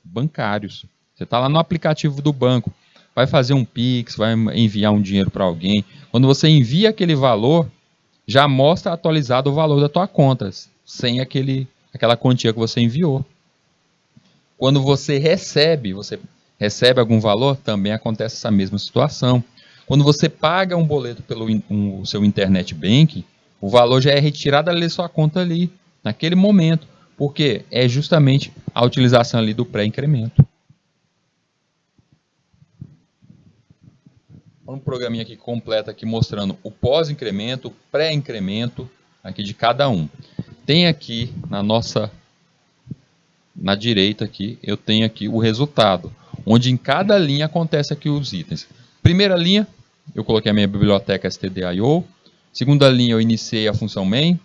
bancários. Você está lá no aplicativo do banco, vai fazer um Pix, vai enviar um dinheiro para alguém. Quando você envia aquele valor, já mostra atualizado o valor da tua conta, sem aquela quantia que você enviou. Quando você recebe algum valor, também acontece essa mesma situação. Quando você paga um boleto pelo seu internet banking, o valor já é retirado da sua conta ali, naquele momento, porque é justamente a utilização ali do pré-incremento. Um programinha aqui completo aqui mostrando o pós-incremento, o pré-incremento aqui de cada um. Tem aqui na direita aqui, eu tenho aqui o resultado, onde em cada linha acontece aqui os itens. Primeira linha, eu coloquei a minha biblioteca stdio. Segunda linha, eu iniciei a função main.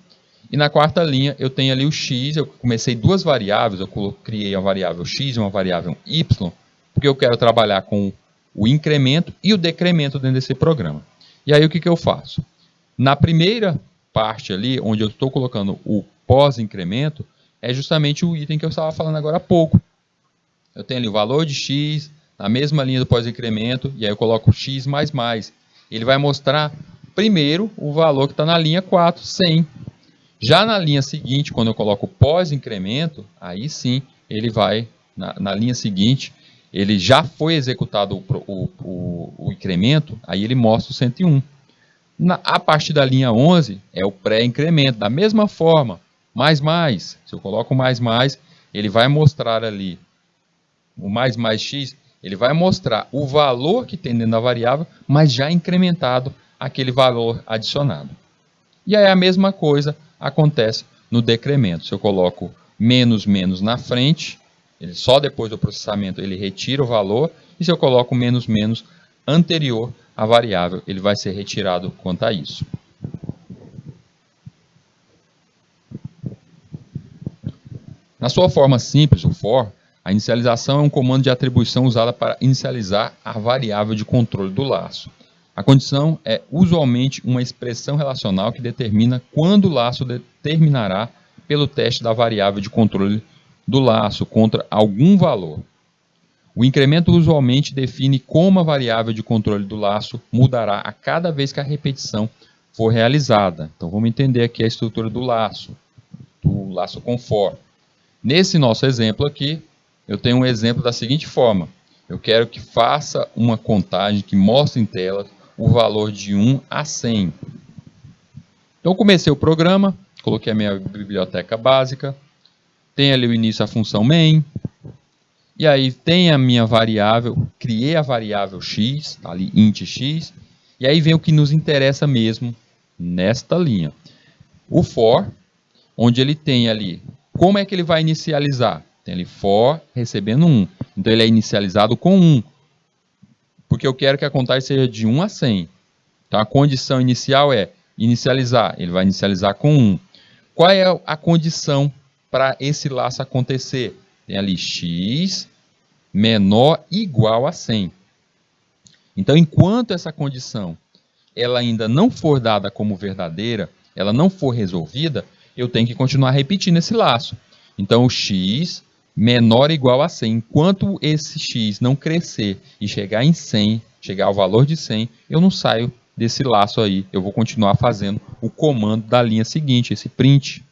E na quarta linha, eu tenho ali o x, eu comecei duas variáveis, eu criei a variável x e uma variável y, porque eu quero trabalhar com o incremento e o decremento dentro desse programa. E aí o que eu faço? Na primeira parte ali, onde eu estou colocando o pós-incremento, é justamente o item que eu estava falando agora há pouco. Eu tenho ali o valor de x, na mesma linha do pós-incremento, e aí eu coloco x mais. Ele vai mostrar primeiro o valor que está na linha 4, 100. Já na linha seguinte, quando eu coloco pós-incremento, aí sim, ele vai, na linha seguinte, ele já foi executado o incremento, aí ele mostra o 101. A partir da linha 11, é o pré-incremento. Da mesma forma, mais. Se eu coloco mais, ele vai mostrar ali, o mais x, ele vai mostrar o valor que tem dentro da variável, mas já incrementado aquele valor adicionado. E aí a mesma coisa acontece no decremento. Se eu coloco menos na frente, só depois do processamento ele retira o valor, e se eu coloco menos anterior à variável, ele vai ser retirado quanto a isso. Na sua forma simples, o for, a inicialização é um comando de atribuição usado para inicializar a variável de controle do laço. A condição é usualmente uma expressão relacional que determina quando o laço terminará pelo teste da variável de controle do laço contra algum valor. O incremento usualmente define como a variável de controle do laço mudará a cada vez que a repetição for realizada. Então vamos entender aqui a estrutura do laço com for. Nesse nosso exemplo aqui, eu tenho um exemplo da seguinte forma. Eu quero que faça uma contagem que mostre em tela o valor de 1 a 100. Então, eu comecei o programa, coloquei a minha biblioteca básica, tem ali o início a função main, e aí tem a minha variável, criei a variável x, tá ali int x, e aí vem o que nos interessa mesmo nesta linha. O for, onde ele tem ali, como é que ele vai inicializar? Tem ali for recebendo 1, então ele é inicializado com 1. Porque eu quero que a contagem seja de 1 a 100. Então, a condição inicial é inicializar. Ele vai inicializar com 1. Qual é a condição para esse laço acontecer? Tem ali x menor igual a 100. Então, enquanto essa condição ela ainda não for dada como verdadeira, ela não for resolvida, eu tenho que continuar repetindo esse laço. Então, o x menor ou igual a 100. Enquanto esse x não crescer e chegar em 100, chegar ao valor de 100, eu não saio desse laço aí. Eu vou continuar fazendo o comando da linha seguinte, esse print.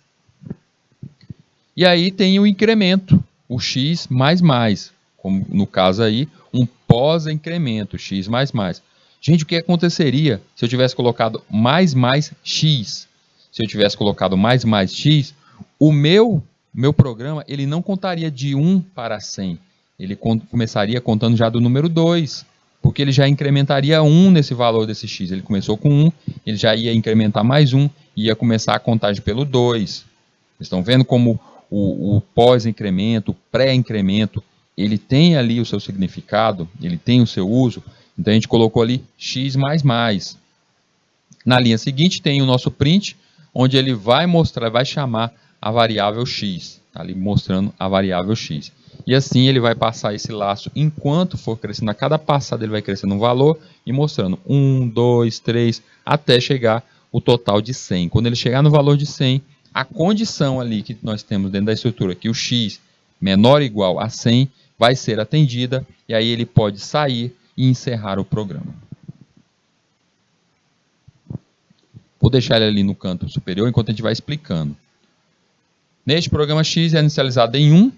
E aí tem o incremento, o x mais mais, como no caso aí, um pós-incremento, x mais mais. Gente, o que aconteceria se eu tivesse colocado mais mais x? Se eu tivesse colocado mais mais x, o meu programa ele não contaria de 1 para 100. Ele começaria contando já do número 2, porque ele já incrementaria 1 nesse valor desse x. Ele começou com 1, ele já ia incrementar mais 1, e ia começar a contagem pelo 2. Vocês estão vendo como o pós-incremento, o pré-incremento, ele tem ali o seu significado, ele tem o seu uso. Então a gente colocou ali x mais mais. Na linha seguinte tem o nosso print, onde ele vai mostrar, vai chamar a variável x, tá ali mostrando a variável x. E assim ele vai passar esse laço enquanto for crescendo, a cada passada ele vai crescendo um valor e mostrando 1, 2, 3, até chegar o total de 100. Quando ele chegar no valor de 100, a condição ali que nós temos dentro da estrutura, que o x menor ou igual a 100, vai ser atendida, e aí ele pode sair e encerrar o programa. Vou deixar ele ali no canto superior enquanto a gente vai explicando. Neste programa, x é inicializado em 1,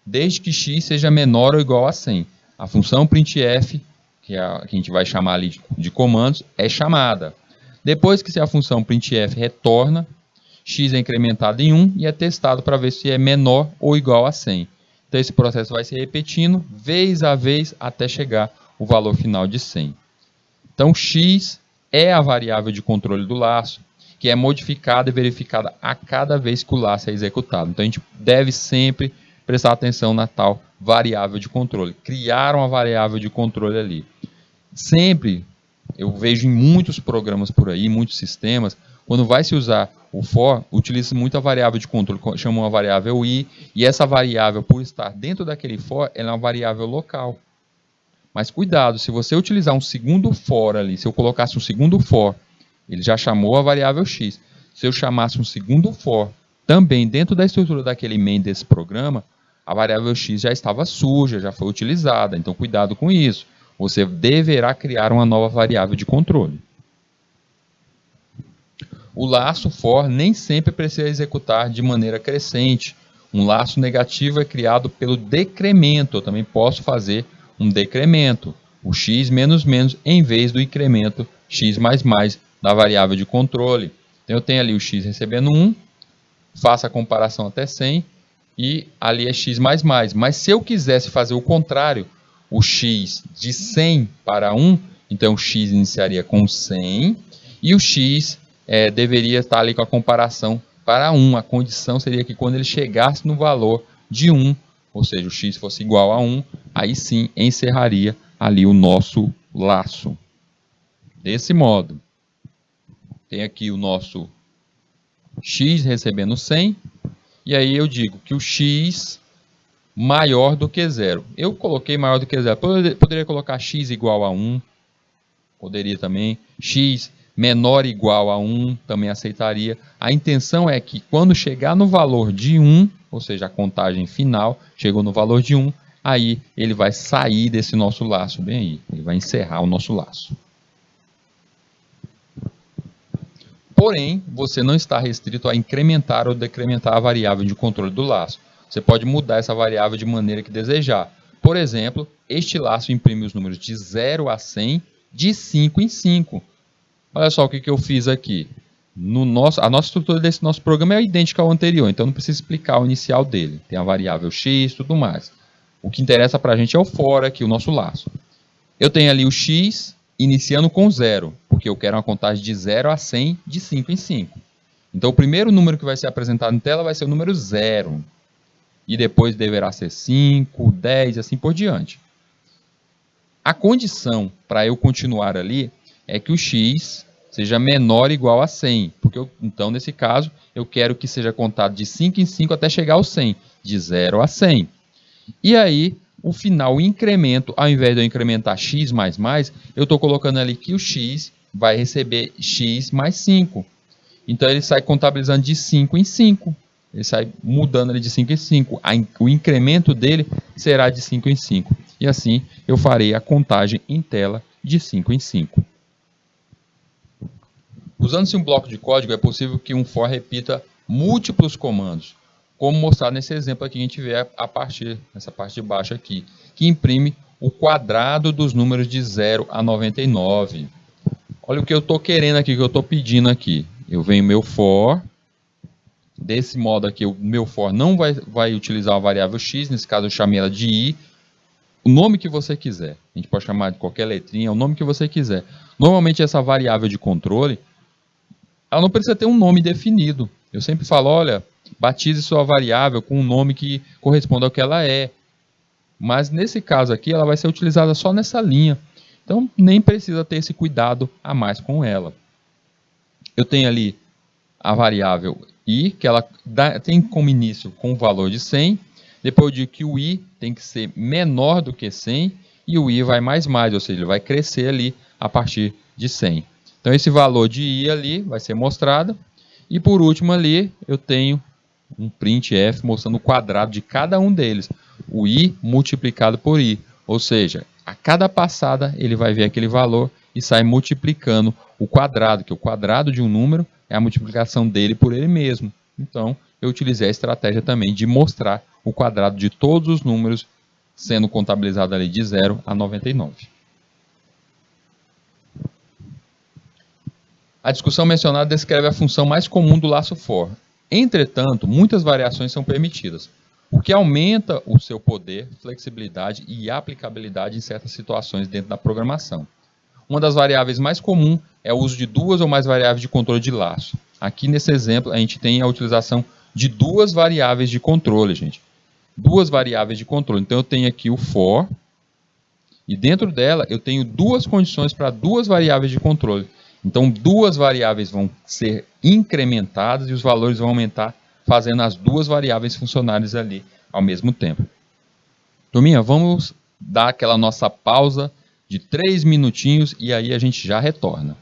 desde que x seja menor ou igual a 100. A função printf, que a gente vai chamar ali de comandos, é chamada. Depois que a função printf retorna, x é incrementado em 1 e é testado para ver se é menor ou igual a 100. Então esse processo vai se repetindo, vez a vez, até chegar o valor final de 100. Então x é a variável de controle do laço, que é modificada e verificada a cada vez que o laço é executado. Então a gente deve sempre prestar atenção na tal variável de controle. Criar uma variável de controle ali. Sempre, eu vejo em muitos programas por aí, muitos sistemas, quando vai se usar o for, utiliza muito a variável de controle, chama uma variável i, e essa variável, por estar dentro daquele for, ela é uma variável local. Mas cuidado, se você utilizar um segundo for ali, se eu colocasse um segundo for, ele já chamou a variável x. Se eu chamasse um segundo for, também dentro da estrutura daquele main desse programa, a variável x já estava suja, já foi utilizada. Então cuidado com isso. Você deverá criar uma nova variável de controle. O laço for nem sempre precisa executar de maneira crescente. Um laço negativo é criado pelo decremento. Eu também posso fazer um decremento, o x menos menos, em vez do incremento x mais mais da variável de controle. Então eu tenho ali o x recebendo 1, faço a comparação até 100, e ali é x mais mais. Mas se eu quisesse fazer o contrário, o x de 100 para 1, então o x iniciaria com 100, e o x deveria estar ali com a comparação para 1. A condição seria que quando ele chegasse no valor de 1, ou seja, o x fosse igual a 1, aí sim encerraria ali o nosso laço. Desse modo, tem aqui o nosso x recebendo 100, e aí eu digo que o x maior do que 0. Eu coloquei maior do que 0. Poderia colocar x igual a 1, poderia também. X menor ou igual a 1, também aceitaria. A intenção é que quando chegar no valor de 1, ou seja, a contagem final chegou no valor de 1, aí ele vai sair desse nosso laço, bem aí. Ele vai encerrar o nosso laço. Porém, você não está restrito a incrementar ou decrementar a variável de controle do laço. Você pode mudar essa variável de maneira que desejar. Por exemplo, este laço imprime os números de 0 a 100 de 5 em 5. Olha só o que eu fiz aqui. A nossa estrutura desse nosso programa é idêntica ao anterior, então não precisa explicar o inicial dele. Tem a variável x e tudo mais. O que interessa para a gente é o for aqui, o nosso laço. Eu tenho ali o x iniciando com 0, porque eu quero uma contagem de 0 a 100 de 5 em 5. Então o primeiro número que vai ser apresentado na tela vai ser o número 0. E depois deverá ser 5, 10 e assim por diante. A condição para eu continuar ali é que o x seja menor ou igual a 100. Porque então, nesse caso, eu quero que seja contado de 5 em 5 até chegar ao 100. De 0 a 100. E aí, o final, o incremento, ao invés de eu incrementar x mais mais, eu estou colocando ali que o x vai receber x mais 5. Então ele sai contabilizando de 5 em 5. Ele sai mudando ali de 5 em 5. O incremento dele será de 5 em 5. E assim eu farei a contagem em tela de 5 em 5. Usando-se um bloco de código, é possível que um for repita múltiplos comandos, como mostrado nesse exemplo aqui que a gente vê a partir dessa parte de baixo aqui, que imprime o quadrado dos números de 0 a 99. Olha o que eu estou querendo aqui, o que eu estou pedindo aqui. Eu venho meu for, desse modo aqui, o meu for não vai utilizar a variável x, nesse caso eu chamei ela de i, o nome que você quiser. A gente pode chamar de qualquer letrinha, o nome que você quiser. Normalmente essa variável de controle, ela não precisa ter um nome definido. Eu sempre falo, olha, batize sua variável com um nome que corresponda ao que ela é. Mas nesse caso aqui, ela vai ser utilizada só nessa linha. Então, nem precisa ter esse cuidado a mais com ela. Eu tenho ali a variável i, que ela tem como início com o valor de 100. Depois eu digo que o i tem que ser menor do que 100 e o i vai mais, ou seja, ele vai crescer ali a partir de 100. Então esse valor de i ali vai ser mostrado. E por último ali eu tenho um printf mostrando o quadrado de cada um deles. O i multiplicado por i. Ou seja, a cada passada ele vai ver aquele valor e sai multiplicando o quadrado, que o quadrado de um número é a multiplicação dele por ele mesmo. Então eu utilizei a estratégia também de mostrar o quadrado de todos os números sendo contabilizado ali de 0 a 99. A discussão mencionada descreve a função mais comum do laço for. Entretanto, muitas variações são permitidas, o que aumenta o seu poder, flexibilidade e aplicabilidade em certas situações dentro da programação. Uma das variáveis mais comuns é o uso de duas ou mais variáveis de controle de laço. Aqui nesse exemplo a gente tem a utilização de duas variáveis de controle, gente. Duas variáveis de controle. Então eu tenho aqui o for e dentro dela eu tenho duas condições para duas variáveis de controle. Então, duas variáveis vão ser incrementadas e os valores vão aumentar, fazendo as duas variáveis funcionarem ali ao mesmo tempo. Turminha, vamos dar aquela nossa pausa de 3 minutinhos e aí a gente já retorna.